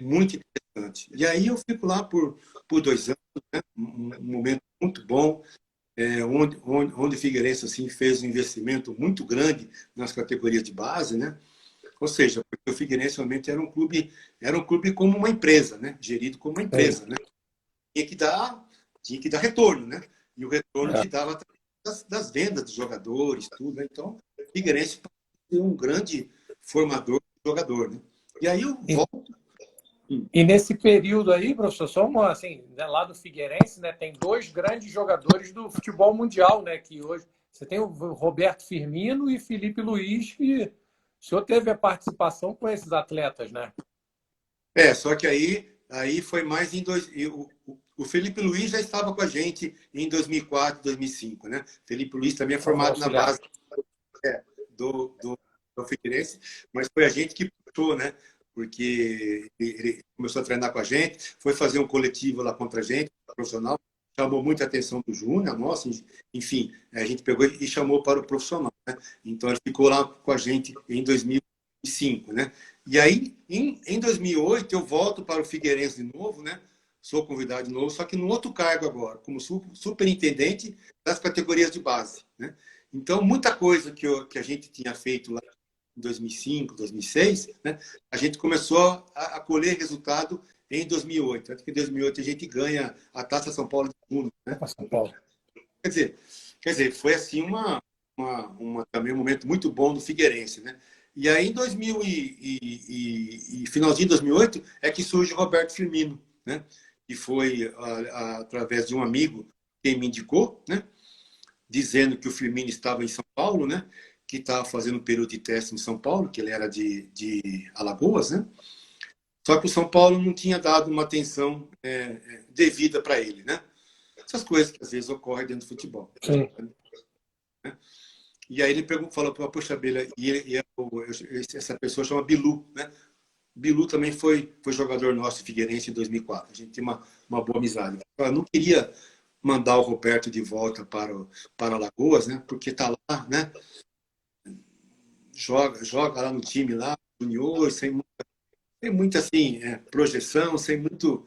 muito interessante. E aí eu fico lá por 2 anos, né, um momento muito bom, onde o Figueirense assim, fez um investimento muito grande nas categorias de base, né? Ou seja, porque o Figueirense realmente era um clube como uma empresa, né? Gerido como uma Sim. empresa, né? Tinha que dar retorno, né? E o retorno É. se dava através das vendas dos jogadores, tudo, né? Então, o Figueirense foi um grande formador de jogador, né? E aí eu E, volto. e nesse período aí, professor, só assim, né, lá do Figueirense, né, tem dois grandes jogadores do futebol mundial, né? Que hoje você tem o Roberto Firmino e Felipe Luiz, que o senhor teve a participação com esses atletas, né? Só que aí foi mais em dois. O Felipe Luiz já estava com a gente em 2004, 2005, né? Felipe Luiz também é Como formado na auxiliar. base do Figueirense, mas foi a gente que puxou, né? Porque ele começou a treinar com a gente, foi fazer um coletivo lá contra a gente, profissional, chamou muita atenção do Júnior, nossa, enfim, a gente pegou e chamou para o profissional, né? Então ele ficou lá com a gente em 2005, né? E aí, em 2008, eu volto para o Figueirense de novo, né? Sou convidado de novo, só que num outro cargo agora, como superintendente das categorias de base, né? Então, muita coisa que a gente tinha feito lá em 2005, 2006, né, a gente começou a colher resultado em 2008. Tanto que em 2008 a gente ganha a Taça São Paulo de Fundo, né? Para São Paulo. Quer dizer, foi assim também um momento muito bom do Figueirense, né? E aí em 2000 e finalzinho de 2008 é que surge o Roberto Firmino, né? que foi através de um amigo quem me indicou, né? Dizendo que o Firmino estava em São Paulo, né? Que estava fazendo um período de teste em São Paulo, que ele era de Alagoas, né? Só que o São Paulo não tinha dado uma atenção devida para ele, né? Essas coisas que às vezes ocorrem dentro do futebol. Sim. E aí ele falou, poxa, Bela, essa pessoa chama Bilu, né? Bilu também foi jogador nosso Figueirense em 2004. A gente tem uma boa amizade. Eu não queria mandar o Roberto de volta para Alagoas, né? Porque tá lá, né? Joga lá no time lá, junior, sem muita assim, projeção, sem muito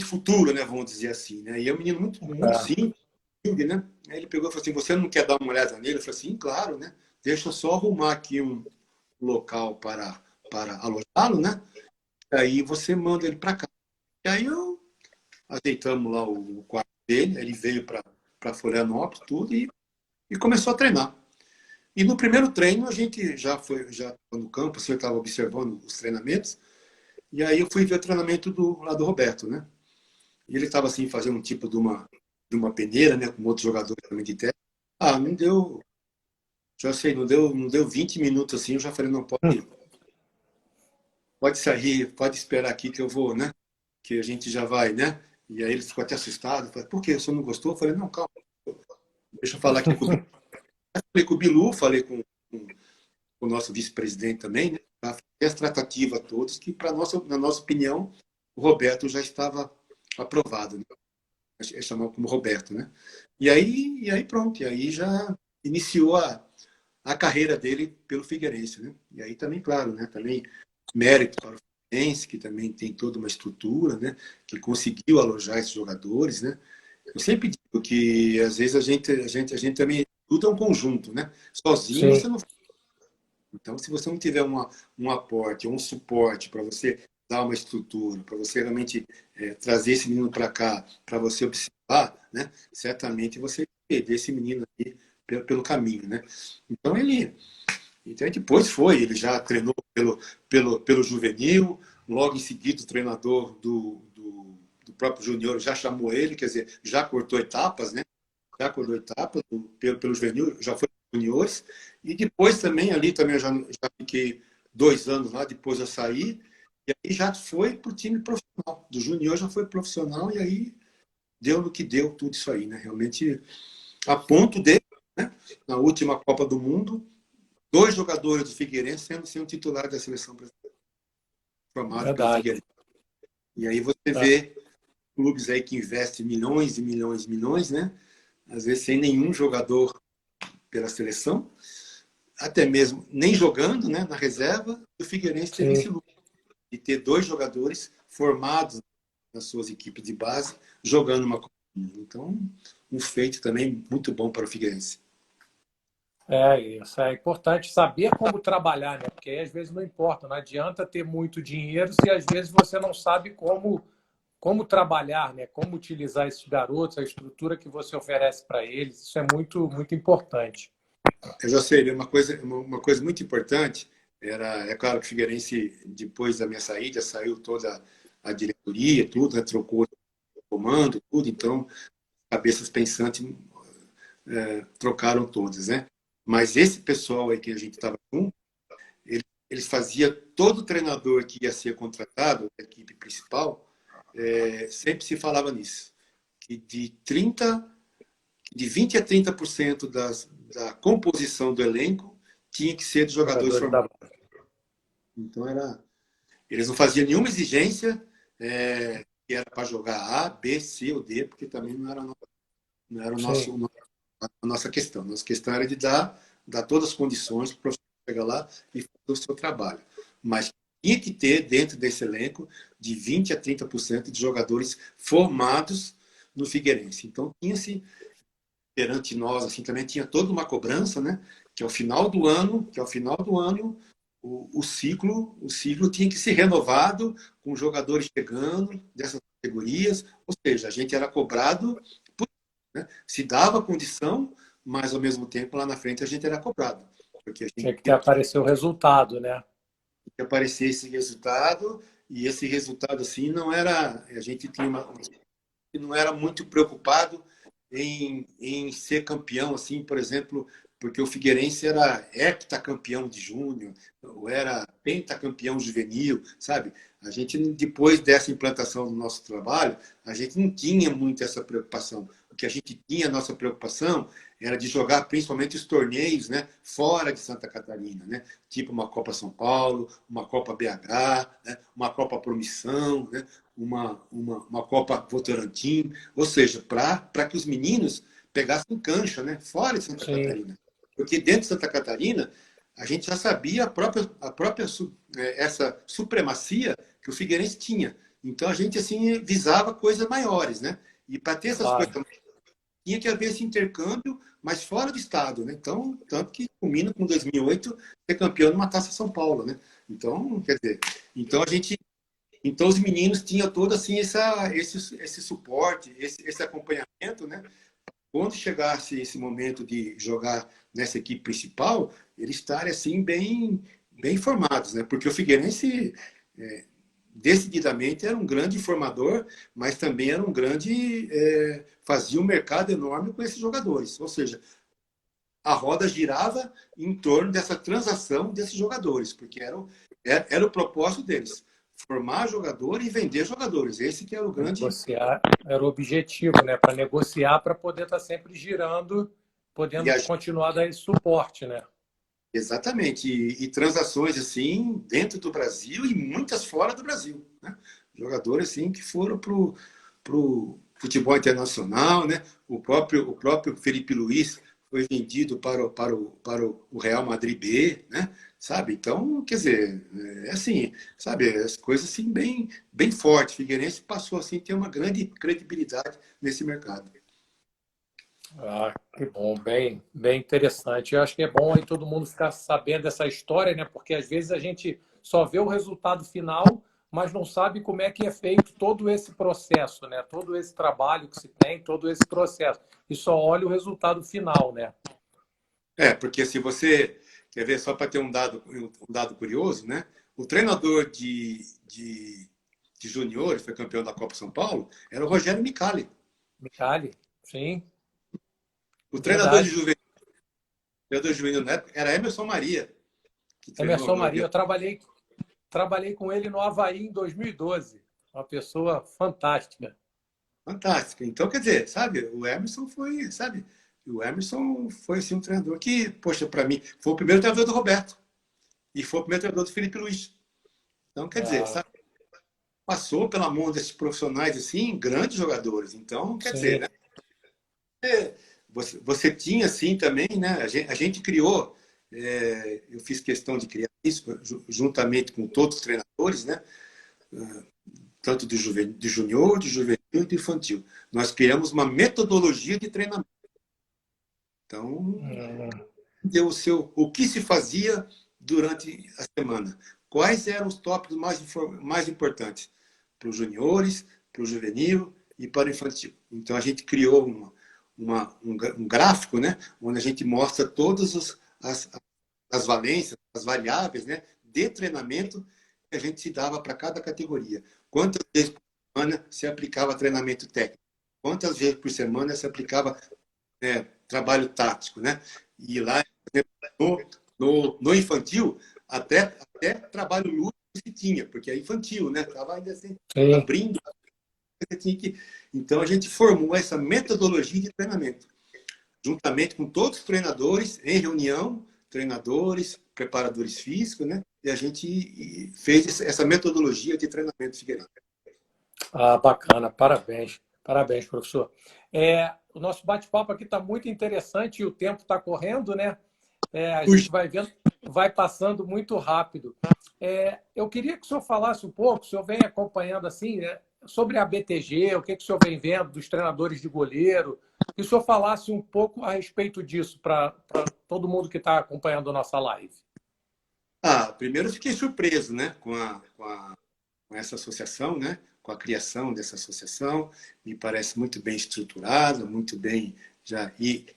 futuro, né? Vamos dizer assim, né? E é um menino muito simples, né? Aí ele pegou e falou assim: você não quer dar uma olhada nele? Eu falei assim: claro, né? Deixa eu só arrumar aqui um local para alojá-lo, né? Aí você manda ele para cá. E aí ajeitamos lá o quarto dele, ele veio para Florianópolis, tudo, e começou a treinar. E no primeiro treino a gente já no campo, assim, eu estava observando os treinamentos, e aí eu fui ver o treinamento lá do Roberto, né? E ele estava assim fazendo um tipo de uma peneira, né, com outros jogadores também de teste. Não deu, já sei, não deu 20 minutos assim, eu já falei, não pode sair, pode esperar aqui que eu vou, né? Que a gente já vai, né? E aí ele ficou até assustado, falei, por quê? O senhor não gostou? Eu falei, não, calma, deixa eu falar aqui com o Bilu. Falei com o Bilu, falei com o nosso vice-presidente também, né? Para fazer as tratativas todas, que na nossa opinião, o Roberto já estava aprovado, né? É chamado como Roberto, né? E aí pronto, e aí já iniciou a carreira dele pelo Figueirense, né? E aí também, claro, né? Também mérito para o Figueirense, que também tem toda uma estrutura, né? Que conseguiu alojar esses jogadores, né? Eu sempre digo que às vezes a gente também tudo é um conjunto, né? Sozinho Sim. você não. Então, se você não tiver um aporte, um suporte para você dar uma estrutura, para você realmente trazer esse menino para cá, para você observar, né? Certamente você perder esse menino aí pelo caminho, né? Então então depois ele já treinou pelo juvenil, logo em seguida o treinador do próprio júnior já chamou ele, quer dizer, já cortou etapas, né? Já cortou etapas pelo juvenil, já foi juniores, e depois também ali também eu já fiquei 2 anos lá, depois eu saí, e aí já foi para o time profissional, do junior já foi profissional, e aí deu no que deu tudo isso aí, né? Realmente, a ponto de, né, na última Copa do Mundo, 2 jogadores do Figueirense sendo titular da seleção brasileira, formado pelo Verdade. Figueirense. E aí você vê clubes aí que investem milhões e milhões e milhões, né? Às vezes sem nenhum jogador pela seleção, até mesmo nem jogando, né, na reserva, o Figueirense teve esse Sim. lucro de ter 2 jogadores formados nas suas equipes de base, jogando uma Copa. Então, um feito também muito bom para o Figueirense. É isso. É importante saber como trabalhar, né? Porque aí, às vezes não importa, não adianta ter muito dinheiro se às vezes você não sabe como trabalhar, né? Como utilizar esses garotos, a estrutura que você oferece para eles. Isso é muito importante. Eu já sei, uma coisa muito importante é claro que o Figueirense, depois da minha saída, saiu toda a diretoria, tudo, né, trocou o comando, tudo, então, cabeças pensantes trocaram todas, né? Mas esse pessoal aí que a gente estava junto, eles faziam todo treinador que ia ser contratado, a equipe principal, sempre se falava nisso, que de 20 a 30% da composição do elenco tinha que ser de jogadores Jogadores formados. da Então eles não faziam nenhuma exigência que era para jogar A, B, C ou D, porque também não era Sim. a nossa questão. Nossa questão era de dar todas as condições para o profissional chegar lá e fazer o seu trabalho. Mas tinha que ter, dentro desse elenco, de 20 a 30% de jogadores formados no Figueirense. Então, perante nós, assim, também tinha toda uma cobrança, né? Que ao final do ano, o ciclo tinha que ser renovado, com jogadores chegando dessas categorias, ou seja, a gente era cobrado, né? Se dava condição, mas ao mesmo tempo lá na frente a gente era cobrado, porque a gente Tinha que ter aparecer o resultado, né? que aparecer esse resultado e esse resultado assim não era, a gente tinha não era muito preocupado em ser campeão, assim, por exemplo, porque o Figueirense era heptacampeão de júnior, ou era pentacampeão juvenil, sabe? A gente, depois dessa implantação do nosso trabalho, a gente não tinha muito essa preocupação. O que a gente tinha, a nossa preocupação, era de jogar principalmente os torneios, né, fora de Santa Catarina, né? Tipo uma Copa São Paulo, uma Copa BH, né? Uma Copa Promissão, né? Uma Copa Votorantim, ou seja, para que os meninos pegassem cancha, né? Fora de Santa Sim, Catarina. Porque dentro de Santa Catarina, a gente já sabia a própria essa supremacia que o Figueirense tinha. Então a gente assim visava coisas maiores, né? E para ter essas coisas claro. tinha que haver esse intercâmbio, mas fora do estado, né? Então, tanto que culmina com 2008 ser campeão numa Taça São Paulo, né? Então, quer dizer, então a gente então, os meninos tinham todo assim, esse suporte, esse acompanhamento, né? Quando chegasse esse momento de jogar nessa equipe principal, eles estarem assim, bem formados, né? Porque o Figueirense, decididamente, era um grande formador, mas também era um grande. Fazia um mercado enorme com esses jogadores. Ou seja, a roda girava em torno dessa transação desses jogadores, porque era o propósito deles, formar jogadores e vender jogadores. Esse que era o grande... Negociar era o objetivo, né? Para negociar, para poder estar sempre girando, E podendo a, continuar a dar esse suporte, né? exatamente, e transações assim dentro do Brasil e muitas fora do Brasil, né? Jogadores assim que foram pro futebol internacional, né? O próprio Felipe Luiz foi vendido para o Real Madrid B, né? Sabe? Então, quer dizer, é assim, sabe, as coisas assim bem fortes. Figueirense passou assim a ter uma grande credibilidade nesse mercado. Ah, que bom, bem interessante. Eu acho que é bom aí todo mundo ficar sabendo dessa história, né? Porque às vezes a gente só vê o resultado final, mas não sabe como é que é feito todo esse processo, né? Todo esse trabalho que se tem, todo esse processo. E só olha o resultado final, né? Porque se você quer ver, só para ter um dado curioso, né? O treinador de juniores, foi campeão da Copa São Paulo, era o Rogério Micali. Micali, sim, O verdade. treinador de juvenil na época era Emerson Maria, que treinou Emerson agora. Maria, eu trabalhei com ele no Havaí em 2012. Uma pessoa fantástica. Fantástico. Então, quer dizer, sabe, o Emerson foi, sabe, o Emerson foi assim, um treinador que, poxa, para mim, foi o primeiro treinador do Roberto e foi o primeiro treinador do Felipe Luiz. Então, quer dizer, Ah, sabe, passou pela mão desses profissionais assim, grandes jogadores. Então, quer dizer, sim, né? Você tinha assim também, né? A gente criou, eu fiz questão de criar isso juntamente com todos os treinadores, né? Tanto de junior, de juvenil e de infantil. Nós criamos uma metodologia de treinamento. Então, hum, deu o que se fazia durante a semana. Quais eram os tópicos mais importantes para os juniores, para o juvenil e para o infantil. Então, a gente criou um gráfico, né, onde a gente mostra todas as valências, as variáveis, né, de treinamento que a gente se dava para cada categoria. Quantas vezes por semana se aplicava treinamento técnico? Quantas vezes por semana se aplicava trabalho tático, né? E lá no infantil, até trabalho lúdico se tinha, porque é infantil, né? Estava ainda assim, sim. abrindo, tinha que... Então a gente formou essa metodologia de treinamento, juntamente com todos os treinadores, em reunião, treinadores, preparadores físicos, né? E a gente fez essa metodologia de treinamento Figueirense. Ah, bacana, parabéns. Parabéns, professor. O nosso bate-papo aqui está muito interessante e o tempo está correndo, né? A gente vai vendo, vai passando muito rápido. Eu queria que o senhor falasse um pouco, o senhor vem acompanhando assim, sobre a BTG, o que, que o senhor vem vendo dos treinadores de goleiro, que o senhor falasse um pouco a respeito disso para todo mundo que está acompanhando a nossa live. Primeiro eu fiquei surpreso, né, com essa associação, né, com a criação dessa associação. Me parece muito bem estruturada, muito bem já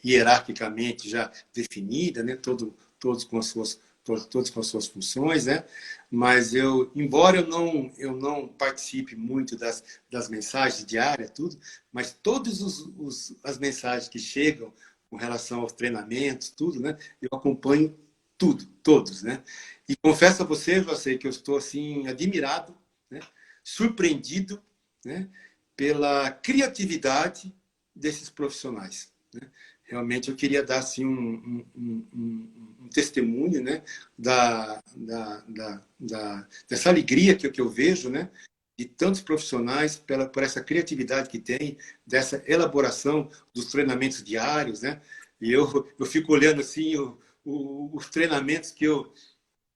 hierarquicamente já definida, né, todos com as suas todos com as suas funções, né? Mas embora eu não participe muito das mensagens diárias, tudo, mas todas as mensagens que chegam com relação aos treinamentos, tudo, né? Eu acompanho tudo, todos, né? E confesso a você, José, que eu estou assim admirado, né? Surpreendido, né? Pela criatividade desses profissionais, né? Realmente eu queria dar assim, um testemunho, né, dessa alegria que eu vejo, né, de tantos profissionais por essa criatividade que tem, dessa elaboração dos treinamentos diários, né? E eu fico olhando assim os treinamentos que eu,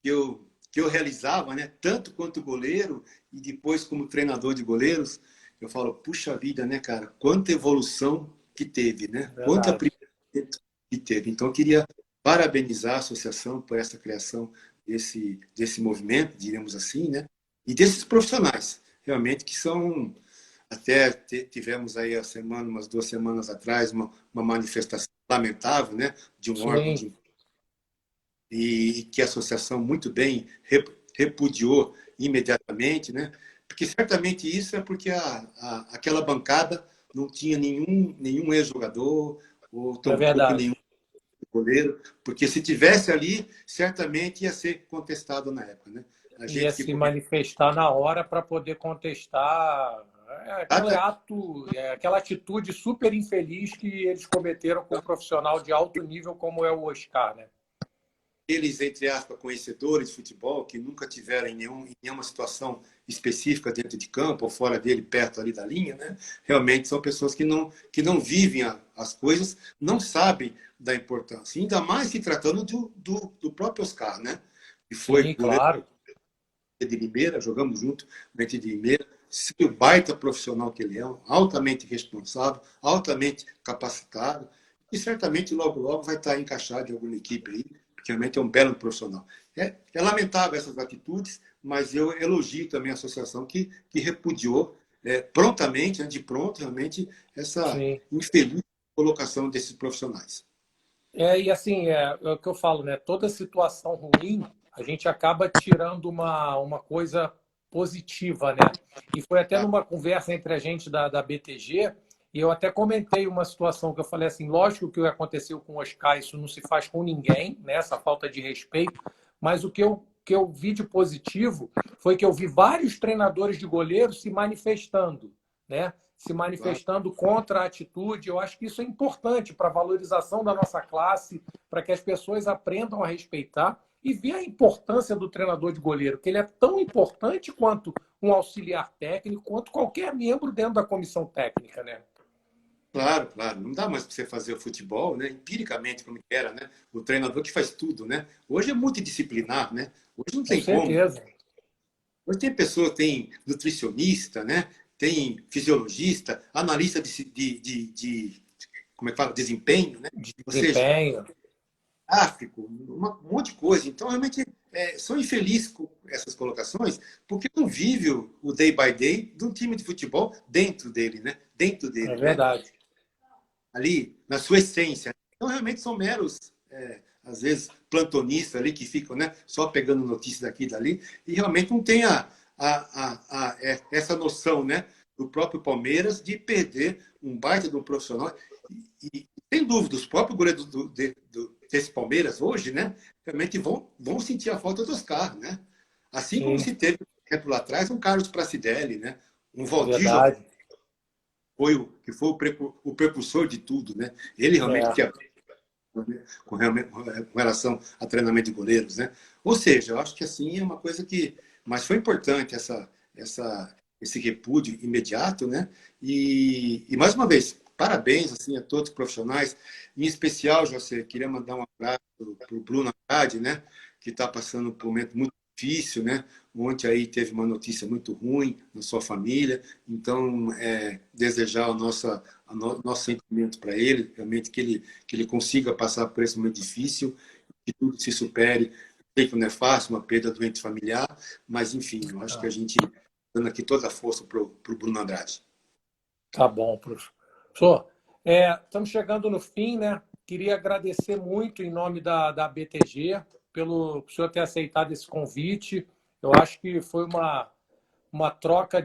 que eu realizava, né, tanto quanto goleiro e depois como treinador de goleiros, eu falo, puxa vida, né, cara, quanta evolução que teve, né? Quanta Verdade. que teve. Então, eu queria parabenizar a associação por essa criação desse movimento, diríamos assim, né? E desses profissionais, realmente, que são. Até tivemos aí umas 2 semanas atrás, uma manifestação lamentável, né? De um órgão Sim, de. E que a associação muito bem repudiou imediatamente, né? Porque certamente isso é porque aquela bancada não tinha nenhum ex-jogador, ou é tampouco verdade. nenhum goleiro, porque se tivesse ali, certamente ia ser contestado na época, né? A Ia gente se ficou manifestar na hora para poder contestar aquele exatamente ato, aquela atitude super infeliz que eles cometeram com um profissional de alto nível como é o Oscar, né? eles, entre aspas, conhecedores de futebol, que nunca tiveram em nenhuma situação específica dentro de campo ou fora dele, perto ali da linha, né? Realmente são pessoas que não vivem as coisas, não sabem da importância. Ainda mais se tratando do próprio Oscar, né? Que foi Sim, goleiro claro. de Limeira, jogamos junto no de Limeira. Se o baita profissional que ele é, altamente responsável, altamente capacitado, e certamente logo, logo vai estar encaixado em alguma equipe aí, porque realmente é um belo profissional. É lamentável essas atitudes, mas eu elogio também a associação que repudiou prontamente, de pronto, realmente, essa Sim. infeliz colocação desses profissionais. E assim, é o que eu falo, né? Toda situação ruim, a gente acaba tirando uma coisa positiva, né? E foi até Tá? numa conversa entre a gente da BTG, e eu até comentei uma situação que eu falei assim, lógico que o que aconteceu com o Oscar, isso não se faz com ninguém, né? Essa falta de respeito, mas o que eu vi de positivo foi que eu vi vários treinadores de goleiros se manifestando, né? Se Claro. manifestando contra a atitude. Eu acho que isso é importante para a valorização da nossa classe, para que as pessoas aprendam a respeitar e ver a importância do treinador de goleiro, que ele é tão importante quanto um auxiliar técnico, quanto qualquer membro dentro da comissão técnica, né? Claro, claro. Não dá mais para você fazer o futebol, né? Empiricamente, como era, né? O treinador que faz tudo, né? Hoje é multidisciplinar, né? Hoje não Com tem como. certeza. Hoje tem pessoa, tem nutricionista, né? Tem fisiologista, analista como é que fala? Desempenho, né? Ou seja, Desempenho. gráfico, um monte de coisa. Então, realmente, são infelizes com essas colocações, porque não vive o day by day de um time de futebol dentro dele, né? Dentro É dele, né? verdade. Ali, na sua essência. Então, realmente são meros, às vezes, plantonistas ali que ficam, né, só pegando notícias daqui e dali, e realmente não tem essa noção, né, do próprio Palmeiras de perder um baita de um profissional. Sem dúvida, os próprios goleiros desse Palmeiras hoje, né, realmente vão sentir a falta dos carros, né? Assim como Sim, se teve, por exemplo, lá atrás, um Carlos Pracidelli, né? Um Valdir José, verdade. que foi o precursor de tudo, né? Ele realmente É. que com relação a treinamento de goleiros, né? Ou seja, eu acho que assim é uma coisa que, mas foi importante esse repúdio imediato, né? E mais uma vez, parabéns assim a todos os profissionais, em especial, José, queria mandar um abraço para o Bruno Andrade, né? Que está passando por um momento muito difícil, né? Ontem aí teve uma notícia muito ruim na sua família, então desejar nosso sentimento para ele, realmente que ele consiga passar por esse momento difícil, que tudo se supere. Sei que não é fácil, uma perda doente familiar, mas enfim, eu acho que a gente dando aqui toda a força para o Bruno Andrade. Tá bom, professor. Estamos chegando no fim, né? Queria agradecer muito em nome da BTG. pelo senhor ter aceitado esse convite. Eu acho que foi uma troca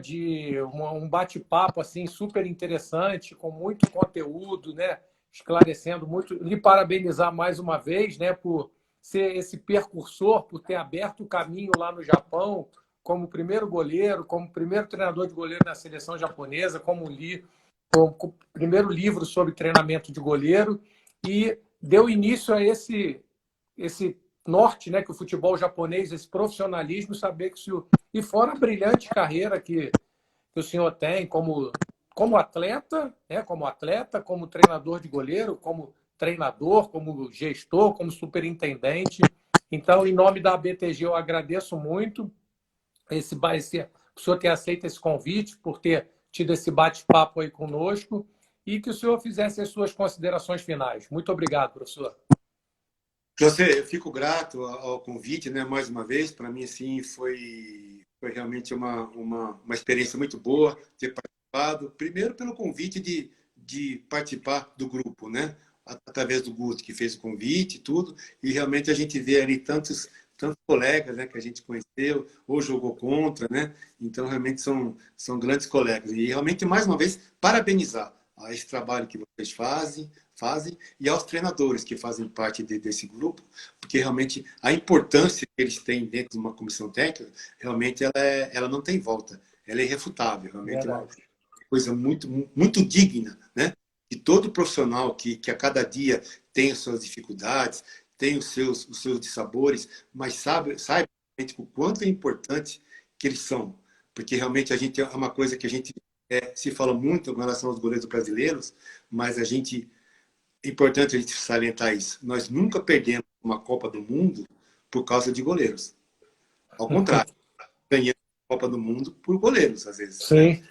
um bate-papo assim super interessante, com muito conteúdo, né? Esclarecendo muito. Lhe parabenizar mais uma vez, né, por ser esse precursor, por ter aberto o caminho lá no Japão, como primeiro goleiro, como primeiro treinador de goleiro na seleção japonesa, como primeiro livro sobre treinamento de goleiro, e deu início a esse norte, né, que o futebol japonês, esse profissionalismo, saber que e fora a brilhante carreira que o senhor tem como atleta, né, como treinador de goleiro, como treinador, como gestor, como superintendente. Então, em nome da BTG, eu agradeço muito o senhor ter aceito esse convite, por ter tido esse bate-papo aí conosco, e que o senhor fizesse as suas considerações finais. Muito obrigado, professor. José, eu fico grato ao convite, né? Mais uma vez, para mim assim foi realmente uma experiência muito boa ter participado. Primeiro pelo convite de participar do grupo, né? Através do Guto que fez o convite e tudo, e realmente a gente vê ali tantos colegas, né, que a gente conheceu ou jogou contra, né? Então realmente são grandes colegas e realmente mais uma vez parabenizar a esse trabalho que vocês fazem e aos treinadores que fazem parte desse grupo, porque realmente a importância que eles têm dentro de uma comissão técnica, realmente ela não tem volta, ela é irrefutável, realmente é uma Verdade. coisa muito digna, né? E todo profissional que a cada dia tem as suas dificuldades, tem os seus dissabores, mas sabe realmente o quanto é importante que eles são, porque realmente a gente é uma coisa que a gente se fala muito com relação aos goleiros brasileiros, mas é importante a gente salientar isso. Nós nunca perdemos uma Copa do Mundo por causa de goleiros. Ao contrário, ganhamos a Copa do Mundo por goleiros, às vezes, né? Sim.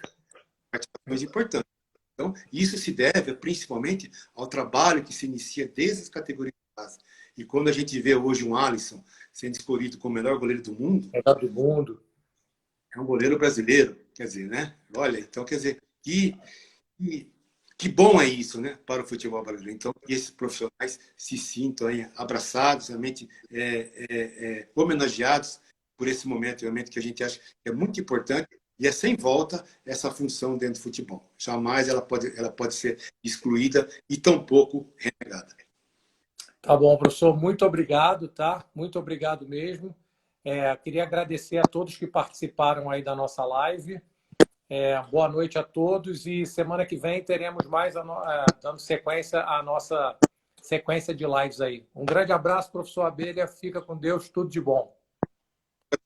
Participações importantes. Então, isso se deve principalmente ao trabalho que se inicia desde as categorias de base. E quando a gente vê hoje um Alisson sendo escolhido como o melhor goleiro do mundo, Melhor do mundo. é um goleiro brasileiro, quer dizer, né? Olha, então, quer dizer, que, que bom é isso, né, para o futebol brasileiro. Então, que esses profissionais se sintam aí abraçados, realmente homenageados por esse momento, realmente que a gente acha que é muito importante e é sem volta essa função dentro do futebol. Jamais ela pode ser excluída e tampouco renegada. Tá bom, professor. Muito obrigado, tá? Muito obrigado mesmo. Queria agradecer a todos que participaram aí da nossa live. Boa noite a todos e semana que vem teremos mais dando sequência à nossa sequência de lives aí. Um grande abraço, professor Abelha. Fica com Deus, tudo de bom.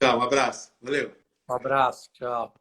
Tchau, um abraço. Valeu. Um abraço, tchau.